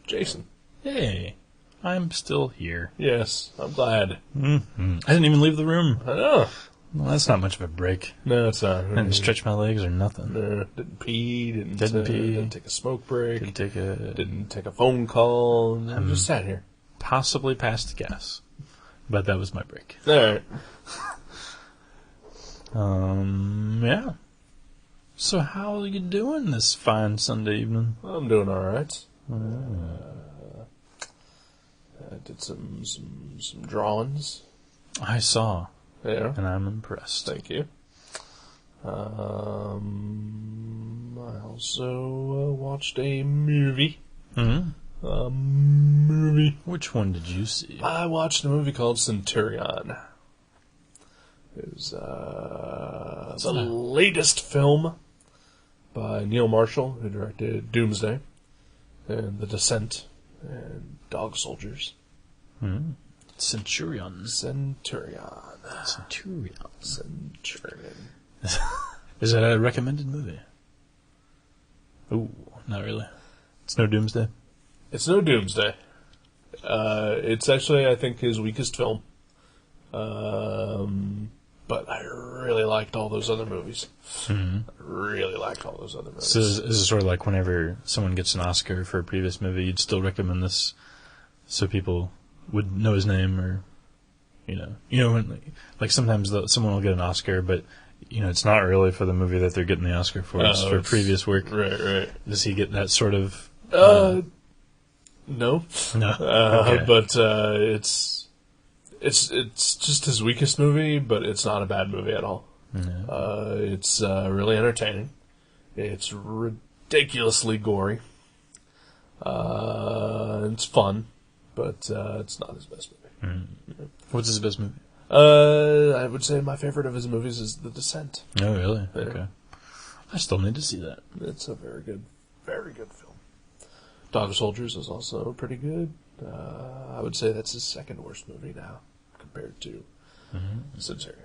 Jason. Hey, I'm still here. Yes, I'm glad. I didn't even leave the room. I know. Well, that's not much of a break. No, it's not. I didn't stretch my legs or nothing. Didn't pee. Didn't pee. Didn't take a smoke break. Didn't take a phone call. Just sat here. possibly passed gas, but that was my break. All right. Yeah. So how are you doing this fine Sunday evening? I'm doing all right. I did some drawings. I saw, Yeah. and I'm impressed. Thank you. I also watched a movie. Which one did you see? I watched a movie called Centurion. It was the latest film by Neil Marshall, who directed Doomsday and The Descent and Dog Soldiers. Centurion. Centurion. Is that a recommended movie? Ooh, not really. It's no Doomsday. It's no Doomsday. It's actually, I think, his weakest film. But I really liked all those other movies. So is this sort of like whenever someone gets an Oscar for a previous movie, you'd still recommend this so people would know his name, or when, like sometimes someone will get an Oscar, but it's not really for the movie that they're getting the Oscar for. It's for previous work. Right. Does he get that sort of? No. No. Okay. But it's just his weakest movie, but it's not a bad movie at all. Yeah. It's really entertaining. It's ridiculously gory. It's fun, but it's not his best movie. What's his best movie? I would say my favorite of his movies is The Descent. Oh, really? Yeah. Okay. I still need to see that. It's a very good film. Dog Soldiers is also pretty good. I would say that's his second worst movie now, compared to Centurion.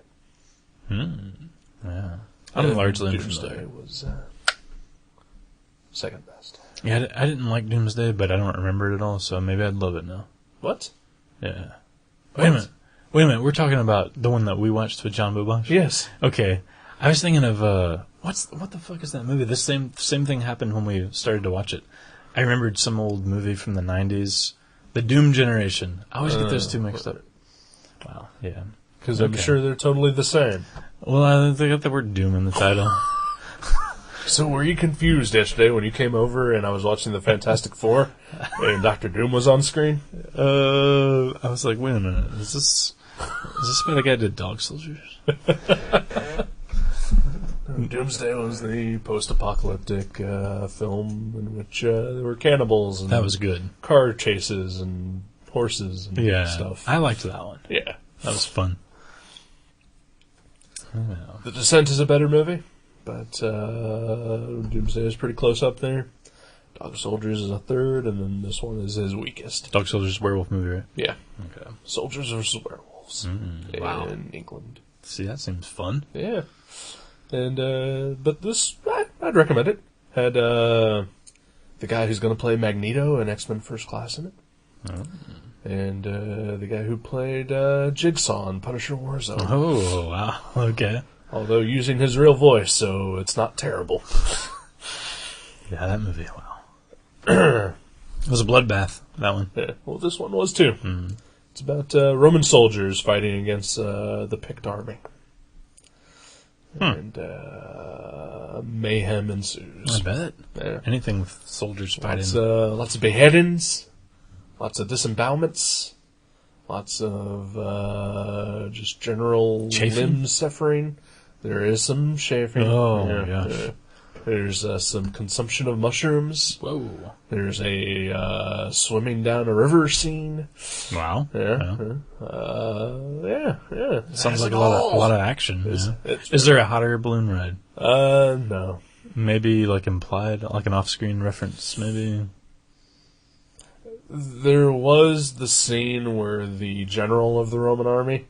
Yeah. I'm largely Doomsday unfamiliar. was second best. Yeah, I didn't like Doomsday, but I don't remember it at all, so maybe I'd love it now. What? Yeah. Wait a minute. We're talking about the one that we watched with John Bobosh? Yes. Okay. I was thinking of, what the fuck is that movie? The same thing happened when we started to watch it. I remembered some old movie from the 90s. The Doom Generation. I always get those two mixed up. Wow, yeah. Because I'm sure they're totally the same. Well, they got the word Doom in the title. So were you confused yesterday when you came over and I was watching the Fantastic Four and Dr. Doom was on screen? I was like, wait a minute. Is this where the guy did Dog Soldiers? Doomsday was the post-apocalyptic film in which there were cannibals and That was good. car chases and horses and stuff. I liked that one. Yeah. That was fun. The Descent is a better movie, but Doomsday is pretty close up there. Dog Soldiers is a third, and then this one is his weakest. Dog Soldiers werewolf movie, right? Yeah. Okay. Soldiers vs. Werewolves in England. See, that seems fun. Yeah. And, but this, I'd recommend it. Had, the guy who's going to play Magneto in X-Men First Class in it. Oh. And, the guy who played, Jigsaw in Punisher Warzone. Oh, wow. Okay. Although using his real voice, so it's not terrible. Yeah, that movie, wow. It was a bloodbath, that one. Yeah, well, this one was too. It's about, Roman soldiers fighting against, the picked army. And mayhem ensues. I bet. Yeah. Anything with soldiers fighting. Lots of beheadings, lots of disembowelments, lots of just general Chafing? limb suffering. There is some chafing. Oh, yeah. There's some consumption of mushrooms. Whoa. There's a swimming down a river scene. Wow. Yeah. Sounds like a lot of action. Is there a hot air balloon ride? No. Maybe like implied, like an off-screen reference, maybe? There was the scene where the general of the Roman army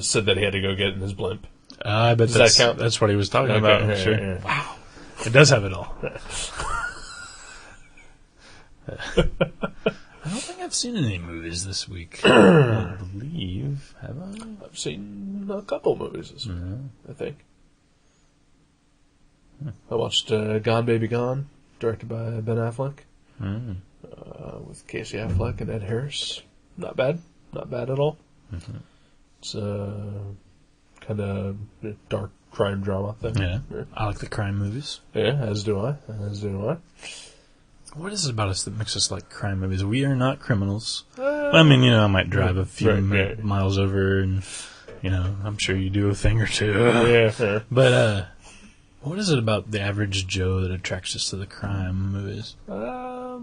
said that he had to go get in his blimp. I bet Does that count? that's what he was talking about. Yeah, Sure. yeah. Wow. It does have it all. I don't think I've seen any movies this week. I believe. Have I? I've seen a couple movies this week, I think. I watched Gone Baby Gone, directed by Ben Affleck, with Casey Affleck and Ed Harris. Not bad. Not bad at all. Mm-hmm. It's kind of dark crime drama thing. Yeah. I like the crime movies. Yeah, as do I. What is it about us that makes us like crime movies? We are not criminals. I mean, I might drive a few miles over, and I'm sure you do a thing or two. Yeah. But what is it about the average Joe that attracts us to the crime movies? I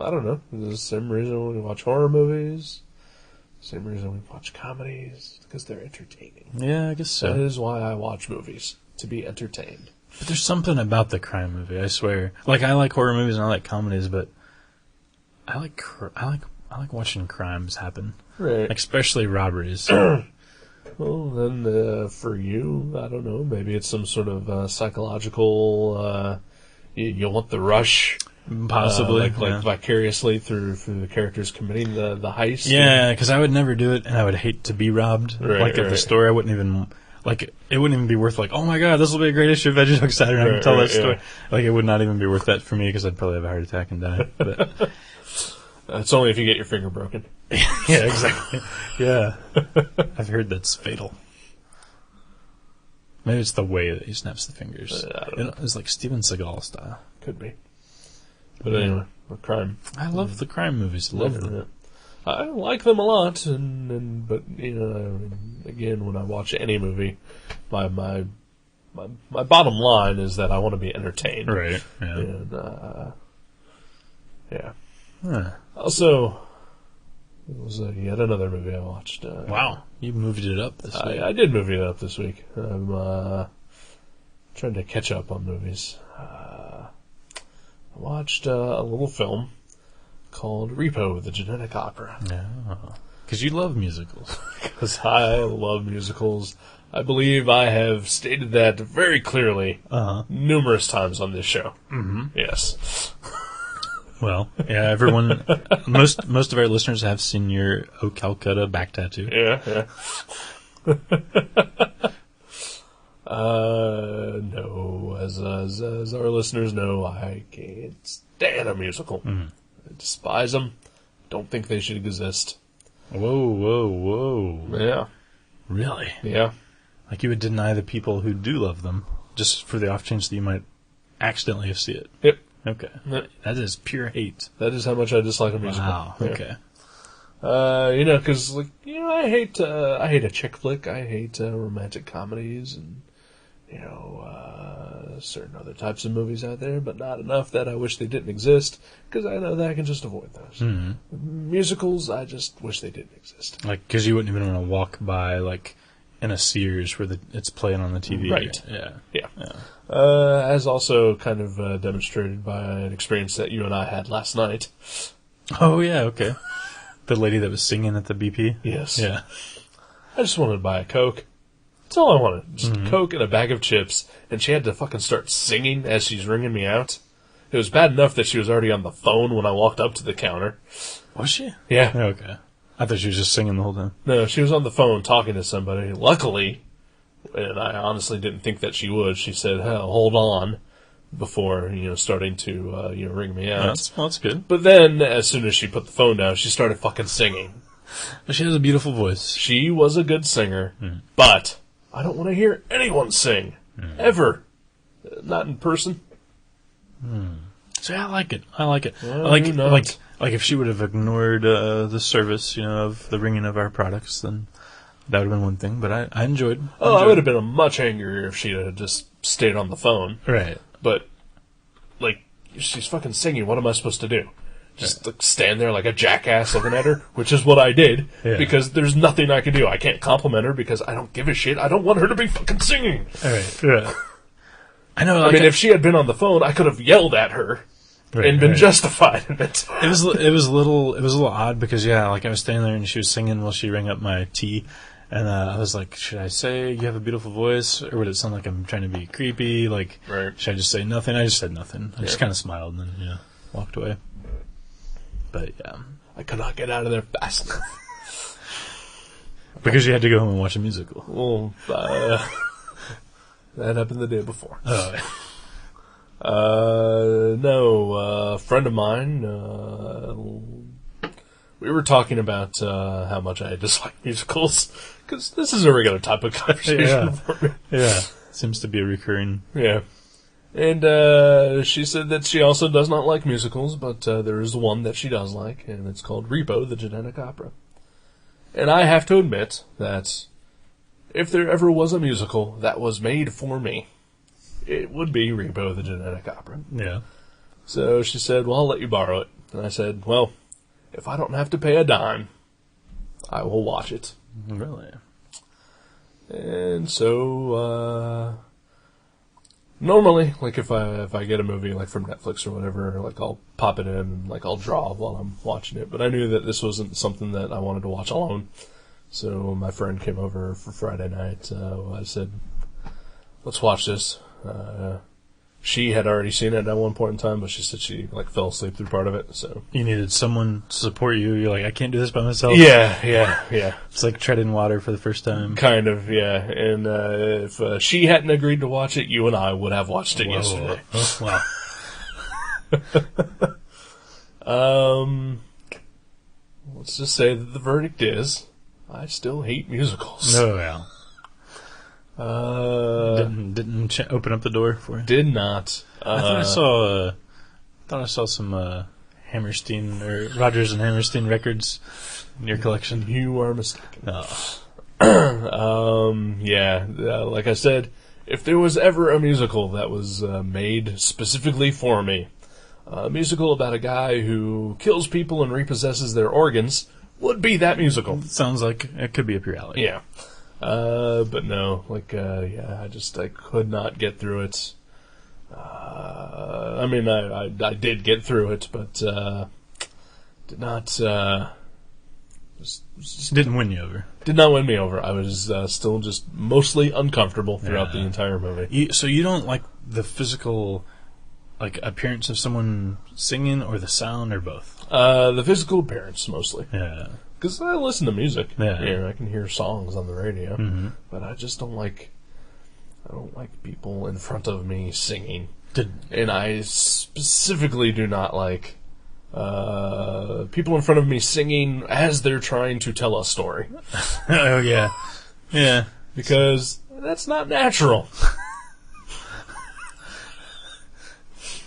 don't know. It's the same reason we watch horror movies. Same reason we watch comedies, because they're entertaining. Yeah, I guess so. That is why I watch movies, to be entertained. But there's something about the crime movie, I swear. Like, I like horror movies and I like comedies, but I like watching crimes happen. Right. Especially robberies. Well, then, for you, I don't know, maybe it's some sort of psychological, you want the rush. Possibly. Like vicariously through the characters committing the heist. Yeah, because I would never do it, and I would hate to be robbed. At the store, I wouldn't even... Like, it wouldn't even be worth, oh my god, this will be a great issue of Veggie Talk Saturday, I can tell that story. Yeah. Like, it would not even be worth that for me, because I'd probably have a heart attack and die. But it's only if you get your finger broken. Yeah, exactly. Yeah. I've heard that's fatal. Maybe it's the way that he snaps the fingers. It's like Steven Seagal style. Could be. But anyway, the crime. I love the crime movies. Love them. I like them a lot, but again, when I watch any movie, my bottom line is that I want to be entertained. Right. Yeah. And yeah. Huh. Also, it was yet another movie I watched. Wow, you moved it up this week. I did move it up this week. I'm trying to catch up on movies. I watched a little film called Repo, the Genetic Opera. Yeah. Because you love musicals. Because I love musicals. I believe I have stated that very clearly numerous times on this show. Mm-hmm. Yes. Well, yeah, everyone, most of our listeners have seen your O Calcutta back tattoo. Yeah. No, as our listeners know, I can't stand a musical. Mm. I despise them. Don't think they should exist. Whoa. Yeah. Really? Yeah. Like you would deny the people who do love them, just for the off chance that you might accidentally see it. Yep. Okay. Yep. That is pure hate. That is how much I dislike a musical. Wow. Okay. Because I hate a chick flick. I hate romantic comedies and certain other types of movies out there, but not enough that I wish they didn't exist, because I know that I can just avoid those. Mm-hmm. Musicals, I just wish they didn't exist. Like, because you wouldn't even want to walk by, like, in a Sears where it's playing on the TV. Right. Yeah. As also kind of demonstrated by an experience that you and I had last night. Oh, yeah, okay. The lady that was singing at the BP? Yes. Yeah. I just wanted to buy a Coke. That's all I wanted. Just Coke and a bag of chips. And she had to fucking start singing as she's ringing me out. It was bad enough that she was already on the phone when I walked up to the counter. Was she? Yeah. Okay. I thought she was just singing the whole time. No, she was on the phone talking to somebody. Luckily, and I honestly didn't think that she would, she said, "Hell, hold on," before, starting to, ring me out. That's good. But then, as soon as she put the phone down, she started fucking singing. But she has a beautiful voice. She was a good singer, but I don't want to hear anyone sing. Ever. Not in person. So yeah, I like it. Well, like if she would have ignored the service, of the ringing of our products, then that would have been one thing. But I enjoyed. I would have been much angrier if she had just stayed on the phone. Right. But, she's fucking singing. What am I supposed to do? Just stand there like a jackass looking at her, which is what I did, because there's nothing I can do. I can't compliment her because I don't give a shit. I don't want her to be fucking singing. All right. Yeah. I know. If she had been on the phone, I could have yelled at her and been justified in it. It was a little odd because I was standing there and she was singing while she rang up my tea, And I was like, should I say you have a beautiful voice, or would it sound like I'm trying to be creepy? Like, Right. should I just say nothing? I just said nothing. I just kind of smiled and then, walked away. But, yeah. I could not get out of there fast enough. Because you had to go home and watch a musical. Well, that happened the day before. Oh, No, a friend of mine, we were talking about how much I dislike musicals, because this is a regular topic of conversation for me. yeah. Seems to be a recurring... Yeah. And she said that she also does not like musicals, but there is one that she does like, and it's called Repo, the Genetic Opera. And I have to admit that if there ever was a musical that was made for me, it would be Repo, the Genetic Opera. Yeah. So she said, well, I'll let you borrow it. And I said, well, if I don't have to pay a dime, I will watch it. Really? And so, normally, like if I get a movie like from Netflix or whatever, like I'll pop it in and like I'll draw while I'm watching it. But I knew that this wasn't something that I wanted to watch alone. So my friend came over for Friday night. I said, let's watch this. She had already seen it at one point in time, but she said she like fell asleep through part of it. So You needed someone to support you. You're like, I can't do this by myself. yeah. It's like treading water for the first time. Kind of, yeah. And if she hadn't agreed to watch it, you and I would have watched it yesterday. Oh, wow. Let's just say that the verdict is, I still hate musicals. Oh, yeah. Didn't open up the door for you? Did not. I thought I saw some Hammerstein or Rodgers and Hammerstein records in your collection. You are mistaken. Oh. Like I said, if there was ever a musical that was made specifically for me, a musical about a guy who kills people and repossesses their organs, would be that musical. Sounds like it could be up your alley. Yeah. But no, I could not get through it. I did get through it, but, did not, just Didn't win you over. did not win me over. I was, still just mostly uncomfortable throughout the entire movie. So you don't like the physical, like, appearance of someone singing, or the sound, or both? The physical appearance, mostly. Yeah. Because I listen to music. Yeah. I can hear songs on the radio. Mm-hmm. But I just don't like people in front of me singing. Did And I specifically do not like people in front of me singing as they're trying to tell a story. oh yeah, yeah. Because that's not natural.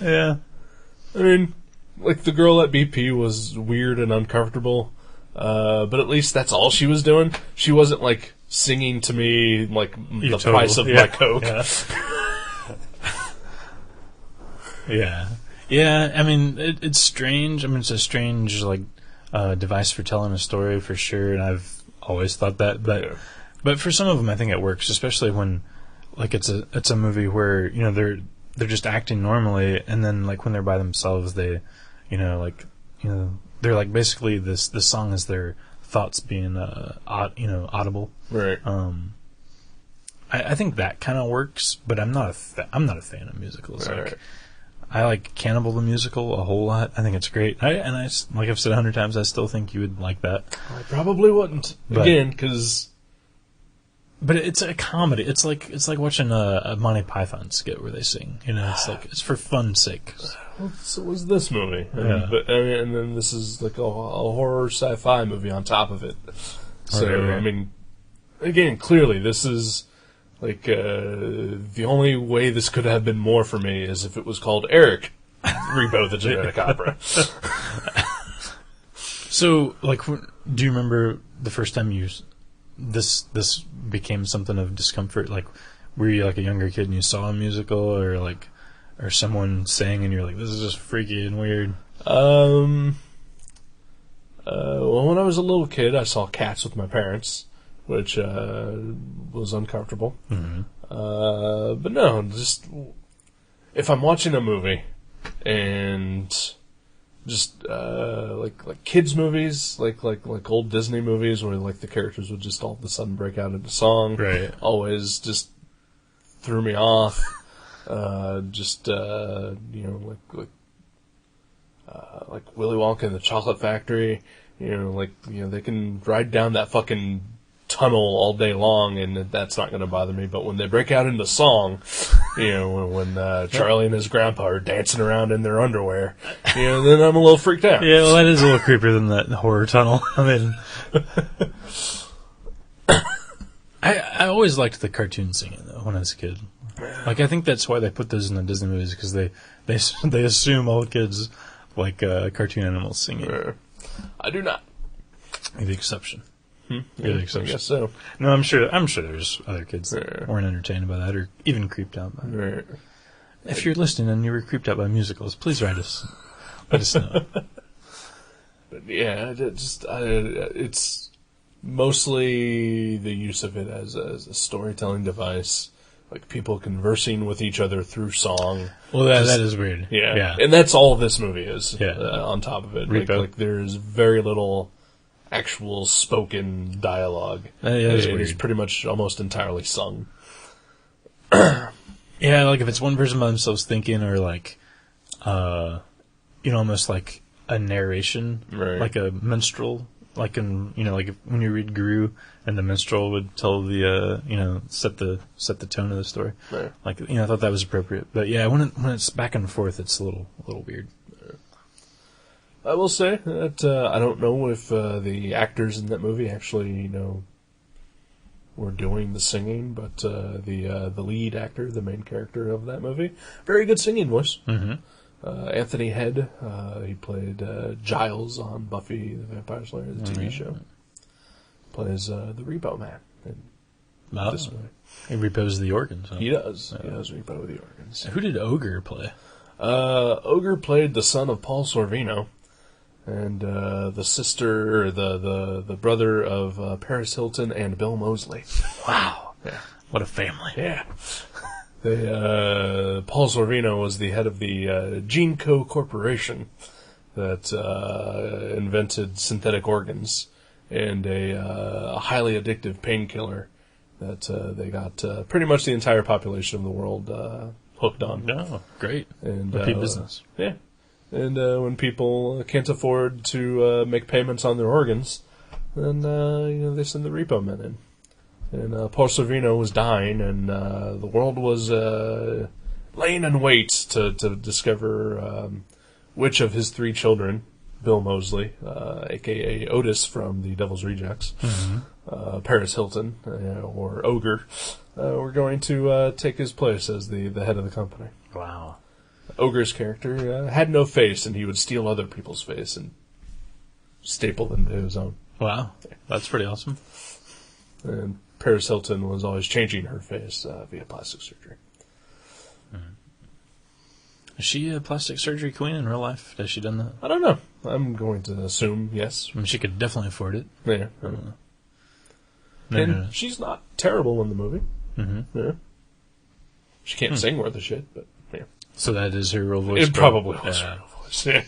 Yeah. I mean, like the girl at BP was weird and uncomfortable, but at least that's all she was doing. She wasn't like singing to me like the price of my Coke. Yeah. Yeah. Yeah, I mean, it's strange. I mean, it's a strange, like, device for telling a story, for sure, and I've always thought that. But for some of them, I think it works, especially when, like, it's a movie where, they're just acting normally, and then, like, when they're by themselves, they, they're, like, basically this song is their thoughts being, audible. Right. I think that kind of works, but I'm not a fan of musicals. Right. Like, I like Cannibal the Musical a whole lot. I think it's great. Like I've said 100 times, I still think you would like that. I probably wouldn't. Again, because... But it's a comedy. It's like watching a Monty Python skit where they sing. It's like, it's for fun's sake. So was this movie. Yeah. And then this is like a horror sci-fi movie on top of it. So, Right. I mean, again, clearly this is... Like, the only way this could have been more for me is if it was called Eric, Repo the Genetic Opera. So, like, do you remember the first time this became something of discomfort? Like, were you like a younger kid and you saw a musical, or someone sang and you're like, this is just freaky and weird? Well, when I was a little kid, I saw Cats with my parents, which was uncomfortable. Mm-hmm. But no, just if I'm watching a movie and just like kids movies, like old Disney movies where like the characters would just all of a sudden break out into song. Right. Always just threw me off. Like Willy Wonka and the Chocolate Factory. They can ride down that fucking tunnel all day long, and that's not going to bother me. But when they break out into song, when Charlie and his grandpa are dancing around in their underwear, then I'm a little freaked out. Yeah, well, that is a little creepier than that horror tunnel. I mean, I always liked the cartoon singing though when I was a kid. Like, I think that's why they put those in the Disney movies, because they assume all kids like cartoon animals singing. I do not. You're the exception. You're the exception. I guess so. No, I'm sure there's other kids that weren't entertained by that or even creeped out by it. Right. If you're listening and you were creeped out by musicals, please write us. Let us know. But yeah, it's mostly the use of it as a storytelling device, like people conversing with each other through song. Well, that is weird. Yeah, and that's all this movie is. Yeah. On top of it, Repo. like there's very little actual spoken dialogue. Yeah, it's it is weird. pretty much almost entirely sung. Yeah, like if it's one person by themselves thinking, or like, almost like a narration, Right. like a minstrel, like in like when you read Guru, and the minstrel would tell the set the tone of the story. Right. Like I thought that was appropriate, but yeah, when it's back and forth, it's a little weird. I will say that I don't know if the actors in that movie actually, were doing the singing, but the lead actor, the main character of that movie, very good singing voice. Mm-hmm. Anthony Head, he played Giles on Buffy the Vampire Slayer, the TV show. Plays the Repo Man in this movie. He repos the organs. Huh? He does. He does repo the organs. Who did Ogre play? Ogre played the son of Paul Sorvino, and the sister, or the brother of Paris Hilton and Bill Moseley. Wow. Yeah. What a family. Yeah. Paul Sorvino was the head of the GeneCo Corporation that invented synthetic organs and a highly addictive painkiller that they got pretty much the entire population of the world hooked on. Oh, great. And Repeat business. Yeah. And when people can't afford to make payments on their organs, then they send the repo men in. And Paul Sorvino was dying, and the world was laying in wait to discover which of his three children, Bill Moseley, a.k.a. Otis from The Devil's Rejects, Paris Hilton, or Ogre, were going to take his place as the head of the company. Wow. Ogre's character had no face, and he would steal other people's face and staple them to his own. Wow. That's pretty awesome. And Paris Hilton was always changing her face via plastic surgery. Is she a plastic surgery queen in real life? Has she done that? I don't know. I'm going to assume yes. I mean, she could definitely afford it. Yeah. And she's not terrible in the movie. Mm-hmm. Yeah. She can't sing worth a shit, but yeah. So that is her real voice. It probably was her real voice. Yeah.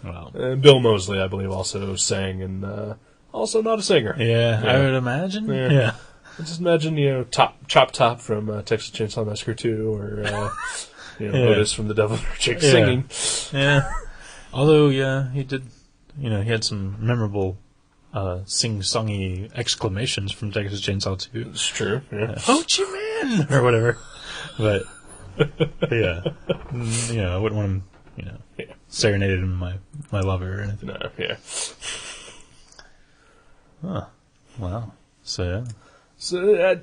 Wow. And Bill Moseley, I believe, also sang, and also not a singer. Yeah, I would imagine. Yeah. Just imagine, Chop Top from Texas Chainsaw Massacre 2, or Otis from The Devil's Rejects singing. Yeah. Although, yeah, he did. He had some memorable sing-songy exclamations from Texas Chainsaw 2. It's true. Yeah. Ho Chi Minh! Or whatever. But, yeah. I wouldn't want him, serenading my lover or anything. No, yeah. Huh. Wow. So, yeah. So,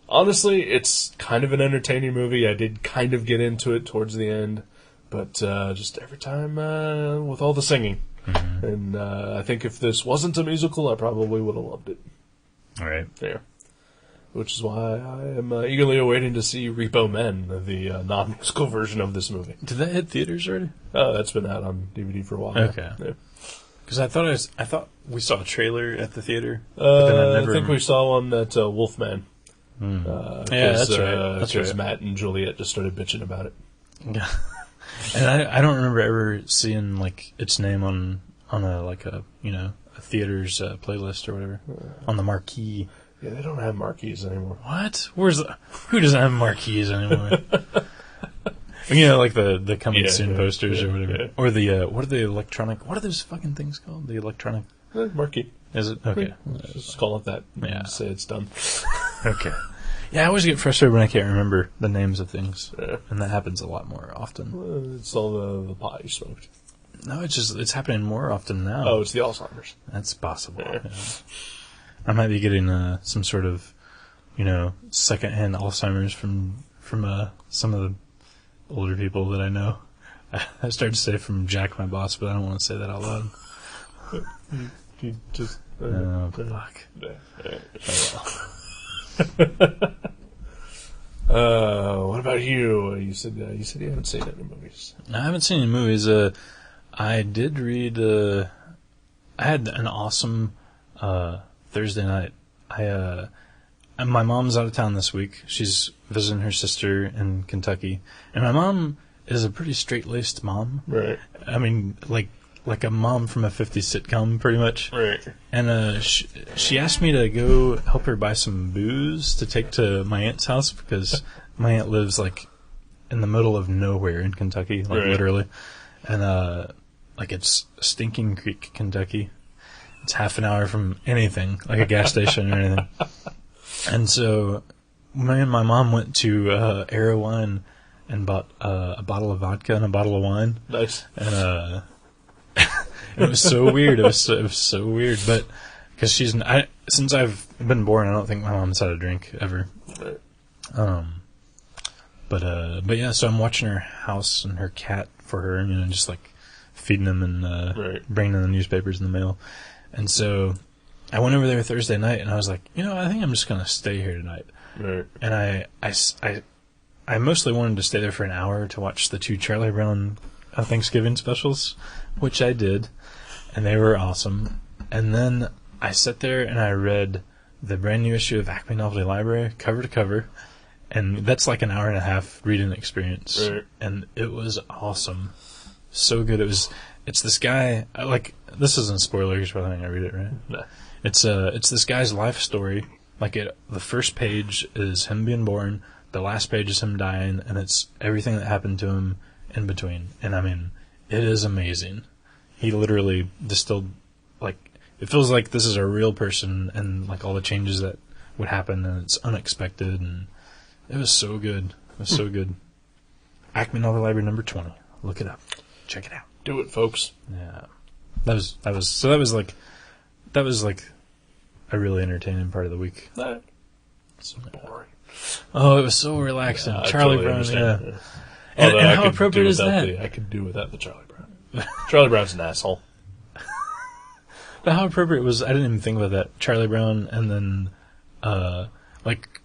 honestly, it's kind of an entertaining movie. I did kind of get into it towards the end, but just every time with all the singing. Mm-hmm. And I think if this wasn't a musical, I probably would have loved it. All right. Yeah. Which is why I am eagerly awaiting to see Repo Men, the non-musical version of this movie. Did that hit theaters already? That's been out on DVD for a while. Okay. Yeah. Because I thought we saw a trailer at the theater. But then I think we saw one at Wolfman. Yeah, that's right. Because Matt and Juliet just started bitching about it. Yeah. And I don't remember ever seeing like its name on a theater's playlist or whatever on the marquee. Yeah, they don't have marquees anymore. What? Who doesn't have marquees anymore? Like the coming soon posters or whatever. Yeah. Or the what are those fucking things called? The electronic marquee. Is it? Okay. Just call it that. Yeah. Say it's done. Okay. Yeah, I always get frustrated when I can't remember the names of things. Yeah. And that happens a lot more often. It's all the pot you smoked. No, it's happening more often now. Oh, it's the Alzheimer's. That's possible. Yeah. Yeah. I might be getting some sort of, secondhand Alzheimer's from some of the older people that I know. I started to say from Jack, my boss, but I don't want to say that out loud. You just... Oh, fuck. What about you? You said you haven't seen any movies. I haven't seen any movies. I did read... I had an awesome Thursday night. My mom's out of town this week. She's visiting her sister in Kentucky. And my mom is a pretty straight-laced mom. Right. I mean, like a mom from a 50s sitcom, pretty much. Right. And she asked me to go help her buy some booze to take to my aunt's house because my aunt lives, like, in the middle of nowhere in Kentucky, like, literally. And, it's Stinking Creek, Kentucky. It's half an hour from anything, like a gas station or anything. And so, me and my mom went to Arrow Wine and bought a bottle of vodka and a bottle of wine. Nice. And it was so weird. It was so weird. But because since I've been born, I don't think my mom's had a drink ever. Right. But yeah. So I'm watching her house and her cat for her, just like feeding them and bringing them the newspapers in the mail. And so I went over there Thursday night, and I was like, I think I'm just gonna stay here tonight. Right. And I mostly wanted to stay there for an hour to watch the 2 Charlie Brown Thanksgiving specials, which I did, and they were awesome. And then I sat there and I read the brand new issue of Acme Novelty Library, cover to cover, and that's like an hour and a half reading experience. Right. And it was awesome. So good. It's this guy, this isn't spoilers by the time I read it, right? No. It's this guy's life story. The first page is him being born, the last page is him dying, and it's everything that happened to him in between. And I mean, it is amazing. He literally distilled, it feels like this is a real person, and all the changes that would happen, and it's unexpected, and it was so good. It was so good. Acme Novel Library number 20. Look it up. Check it out. Do it, folks. Yeah. That was a really entertaining part of the week. So boring. Oh, it was so relaxing. Charlie totally Brown, understand. yeah. Although And I how could appropriate do is without that? I could do without the Charlie Brown. Charlie Brown's an asshole. But how appropriate was, I didn't even think about that. Charlie Brown, and then,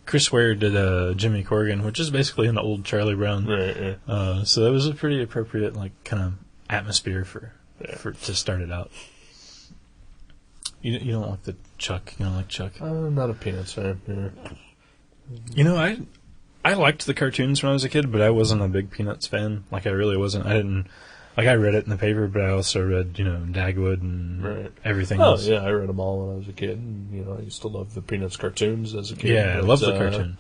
Chris Ware did Jimmy Corrigan, which is basically an old Charlie Brown. Right, yeah. So that was a pretty appropriate, kind of atmosphere for to start it out. You don't like the Chuck? You don't like Chuck? I'm not a Peanuts fan. Yeah. I liked the cartoons when I was a kid, but I wasn't a big Peanuts fan. I really wasn't. I didn't... I read it in the paper, but I also read, Dagwood and everything else. Oh, yeah, I read them all when I was a kid. And, I used to love the Peanuts cartoons as a kid. Yeah, I love the cartoon.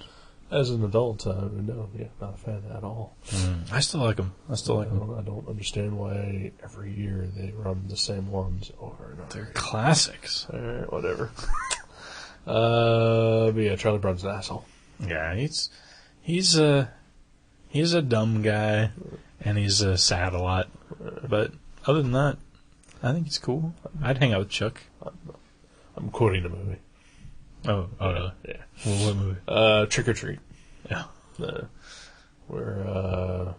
As an adult, no, not a fan at all. I still like them. I don't understand why every year they run the same ones over and over. They're classics. All right, whatever. But yeah, Charlie Brown's an asshole. Yeah, he's a dumb guy, and he's sad a lot. But other than that, I think he's cool. I'd hang out with Chuck. I'm quoting a movie. Oh, really? Yeah. Well, what movie? Trick or Treat. Yeah. Where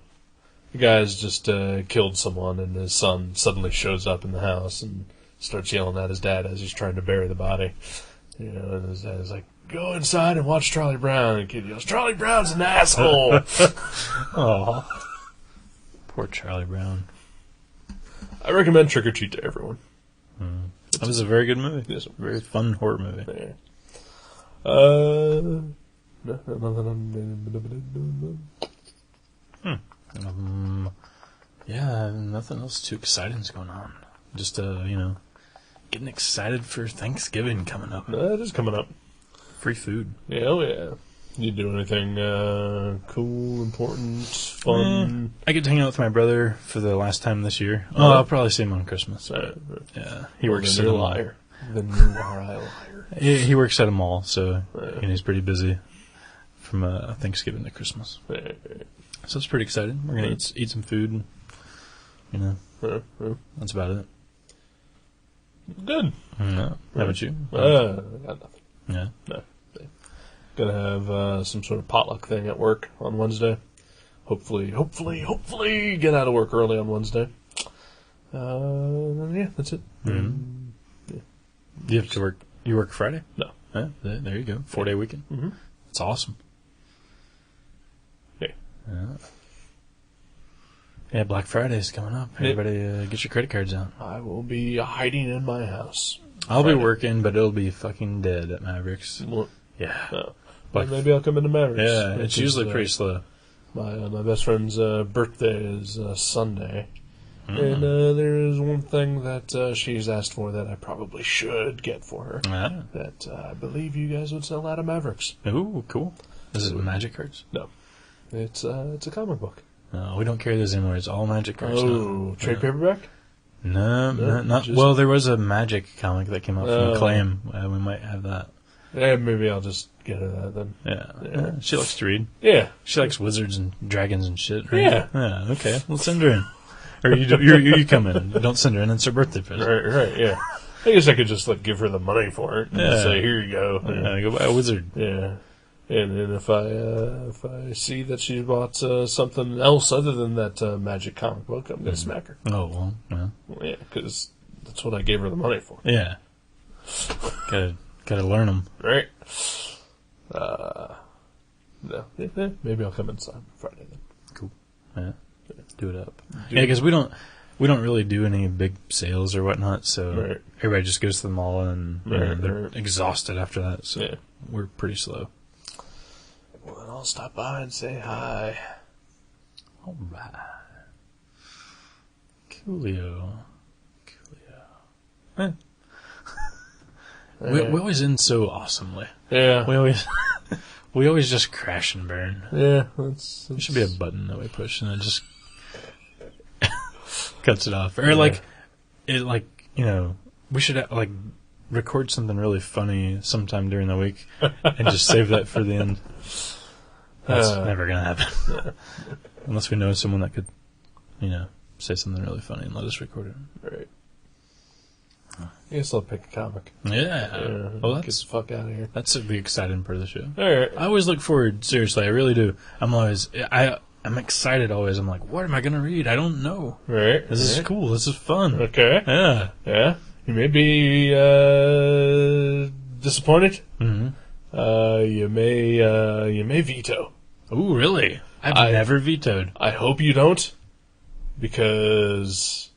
the guy's just killed someone, and his son suddenly shows up in the house and starts yelling at his dad as he's trying to bury the body. And his dad is like, "Go inside and watch Charlie Brown." And the kid yells, "Charlie Brown's an asshole." Oh, poor Charlie Brown. I recommend Trick or Treat to everyone. That was a very good movie. Yes, very fun horror movie. Yeah. Yeah, nothing else too exciting's going on. Just, getting excited for Thanksgiving coming up. That is coming up. Free food. Yeah, oh yeah. You do anything cool, important, fun? I get to hang out with my brother for the last time this year. Oh, I'll probably see him on Christmas. Yeah, he works at a mall. Then you are a liar. He works at a mall, so and he's pretty busy from Thanksgiving to Christmas. So it's pretty exciting. We're gonna eat some food, and that's about it. Good. How about you? I got nothing. Yeah. No. Gonna have some sort of potluck thing at work on Wednesday. Hopefully get out of work early on Wednesday. Yeah, that's it. Mm-hmm. Yeah. You have to work. You work Friday? No. Yeah, there you go. 4-day weekend. Mm-hmm. That's awesome. Yeah. Yeah, Black Friday's coming up. Everybody get your credit cards out. I will be hiding in my house. I'll be working, but it'll be fucking dead at Mavericks. Well, Yeah. well, maybe I'll come into Mavericks. Yeah, it's usually pretty slow. My best friend's birthday is Sunday. And there is one thing that she's asked for that I probably should get for her. That I believe you guys would sell out of Mavericks. Ooh, cool. Is it Magic cards? No. It's a comic book. No, we don't carry those anymore. It's all Magic cards now. Trade paperback? No, not. just- Well, there was a Magic comic that came out from Acclaim. We might have that. Yeah, maybe I'll just get her that then. Yeah. She likes to read. Yeah. She likes wizards and dragons and shit, right? Yeah. Yeah, okay. Let's send her in. Or you come in. Don't send her in. It's her birthday present. Right, yeah. I guess I could just give her the money for it and say, here you go. Yeah, go buy a wizard. Yeah. And then if I see that she bought something else other than that Magic comic book, I'm going to smack her. Oh, well, yeah. Well, yeah, because that's what I gave her the money for. Yeah. Gotta learn them. Right. No. Yeah, maybe I'll come inside Friday then. Cool. Yeah. Do it up. Yeah, because we don't really do any big sales or whatnot, so everybody just goes to the mall and they're exhausted after that, so we're pretty slow. Well, then I'll stop by and say hi. All right. Coolio. Eh. We always end so awesomely. Yeah. We always just crash and burn. Yeah. There should be a button that we push and it just cuts it off. Or we should record something really funny sometime during the week and just save that for the end. That's never gonna happen. Unless we know someone that could, say something really funny and let us record it. Right. I guess I'll pick a comic. Yeah. Well, get the fuck out of here. That's the exciting part of the show. All right. I always look forward, seriously, I really do. I'm excited always. I'm like, what am I going to read? I don't know. Right. This is cool. This is fun. Okay. Yeah. Yeah. You may be disappointed. Mm-hmm. You may veto. Ooh, really? I've never vetoed. I hope you don't, because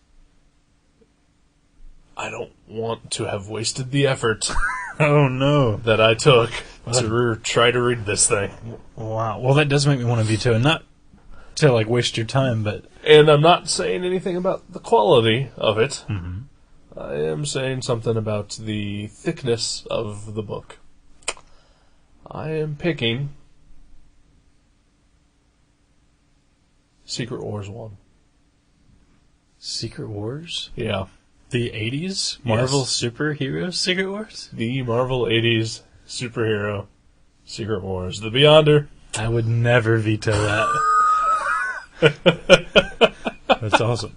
I don't want to have wasted the effort Oh, no. that I took to try to read this thing. Wow. Well, that does make me want to veto, and not to, waste your time, but... And I'm not saying anything about the quality of it. Mm-hmm. I am saying something about the thickness of the book. I am picking Secret Wars 1. Secret Wars? Yeah. The 80s? Marvel superhero Secret Wars? The Marvel 80s superhero Secret Wars. The Beyonder. I would never veto that. That's awesome.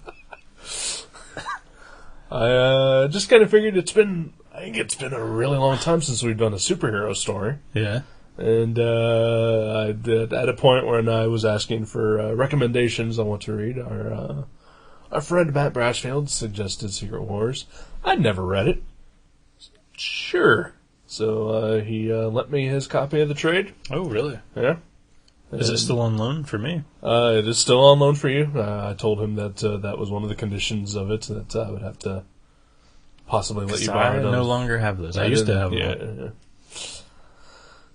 I just kind of figured I think it's been a really long time since we've done a superhero story. Yeah. And I did, at a point when I was asking for recommendations on what to read, our friend Matt Brashfield suggested Secret Wars. I'd never read it. Sure. So he lent me his copy of the trade. Oh, really? Yeah. Is it still on loan for me? It is still on loan for you. I told him that that was one of the conditions of it, that I would have to possibly let you borrow I it. no longer have those. I used to have them. Yeah.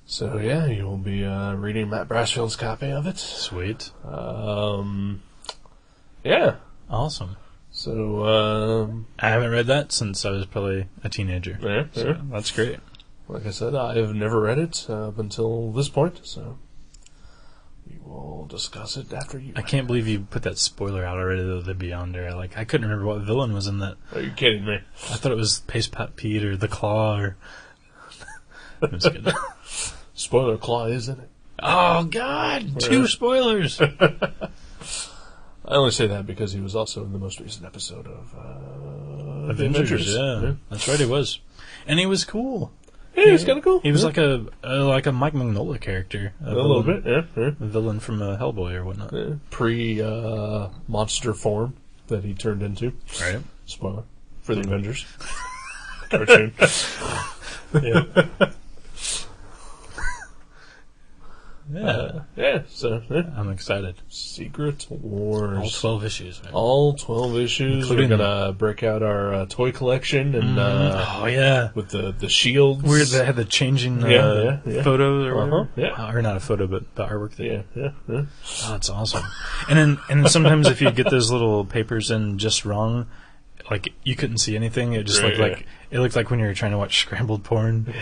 So, yeah, you will be reading Matt Brashfield's copy of it. Sweet. Yeah. Awesome. So, I haven't read that since I was probably a teenager. yeah. So that's great. Like I said, I have never read it up until this point, so we will discuss it after you. I can't believe you put that spoiler out already, though, the Beyonder. I couldn't remember what villain was in that. Are you kidding me? I thought it was Paste Pat Pete or the Claw or... It was good. Spoiler Claw is in it. Oh, God! 2 spoilers! I only say that because he was also in the most recent episode of Avengers, yeah. That's right, he was. And he was cool. Yeah, he was kind of cool. He was like a Mike Mignola character. A little bit, yeah. A villain from Hellboy or whatnot. Yeah. Pre-monster form that he turned into. Right. Spoiler. For the Avengers. Cartoon. Yeah. Yeah. So, yeah. I'm excited. Secret Wars. All 12 issues. Right? All 12 issues. Including We're gonna break out our toy collection and oh, yeah. with the shields. Where they had the changing Yeah. photos or whatever. Yeah. Or not a photo, but the artwork. Yeah. Oh, that's awesome. And sometimes if you get those little papers in just wrong, like you couldn't see anything. It just looked like it looked like when you were trying to watch scrambled porn.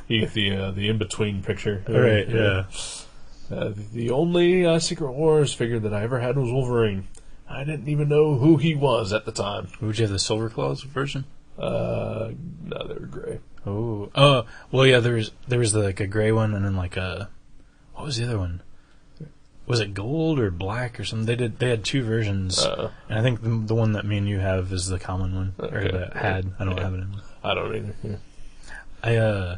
You get the in-between picture. Right, yeah. The only Secret Wars figure that I ever had was Wolverine. I didn't even know who he was at the time. Would you have the Silver Claws version? No, they were gray. Oh, well, yeah. There was a gray one, and then what was the other one? Was it gold or black or something? They had 2 versions, and I think the one that me and you have is the common one, or that had. I don't have it anymore. I don't either. Yeah.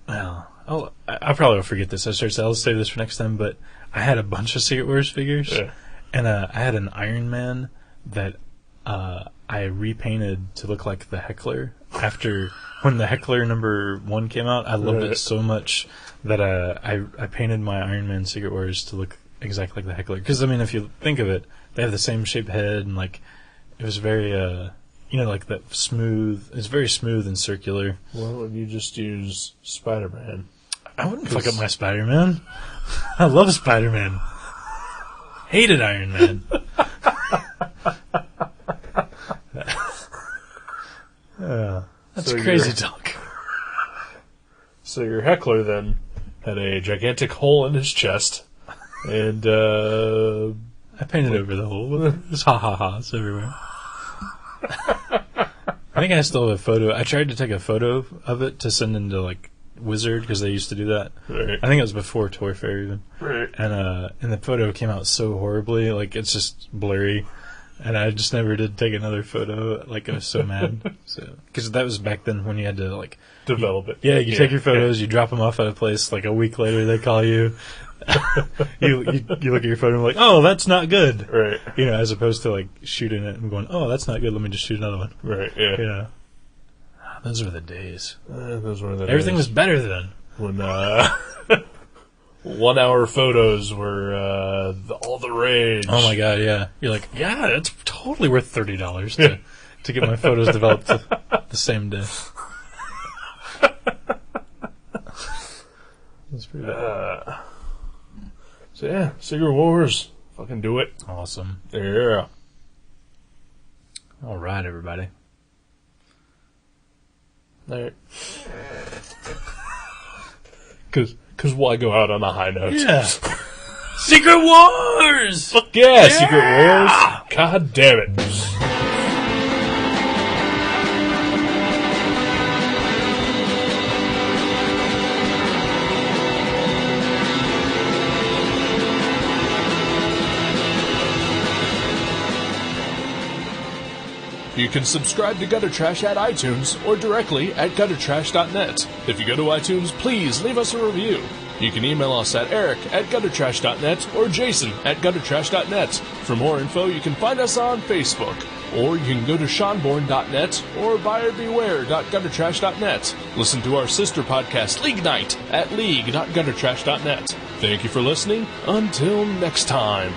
I probably will forget this. I'll save this for next time. But I had a bunch of Secret Wars figures, and I had an Iron Man that I repainted to look like the Heckler. After when the Heckler #1 came out, I loved it so much that I painted my Iron Man Secret Wars to look exactly like the Heckler. Because if you think of it, they have the same shaped head, and it was very that smooth. It's very smooth and circular. Why don't you just use Spider-Man? I wouldn't fuck up my Spider-Man. I love Spider-Man. Hated Iron Man. That's So crazy talk. So your Heckler then had a gigantic hole in his chest, and I painted over the hole with there's ha-ha-has everywhere. I think I still have a photo. I tried to take a photo of it to send into Wizard because they used to do that. Right. I think it was before Toy Fair even. Right. And the photo came out so horribly, it's just blurry. And I just never did take another photo. I was so mad. Because that was back then when you had to develop it. Yeah, you take your photos, you drop them off at a place. A week later, they call you. you look at your photo and like, oh, that's not good. Right. As opposed to shooting it and going, oh, that's not good. Let me just shoot another one. Right. Yeah. Yeah. Those were the days. Those were the Everything days was better then. when 1 hour photos were all the rage. Oh my god, yeah. You're like, yeah, it's totally worth $30 to get my photos developed the same day. That's pretty bad. So yeah, Secret Wars. Fucking do it. Awesome. Yeah. All right, everybody. Alright. Because why go out on a high note? Yeah. Secret Wars! Fuck yeah, Secret Wars. God damn it. You can subscribe to Gutter Trash at iTunes or directly at guttertrash.net. If you go to iTunes, please leave us a review. You can email us at eric@guttertrash.net or jason@guttertrash.net. For more info, you can find us on Facebook, or you can go to seanborn.net or buyerbeware.guttertrash.net. Listen to our sister podcast, League Night, at league.guttertrash.net. Thank you for listening. Until next time.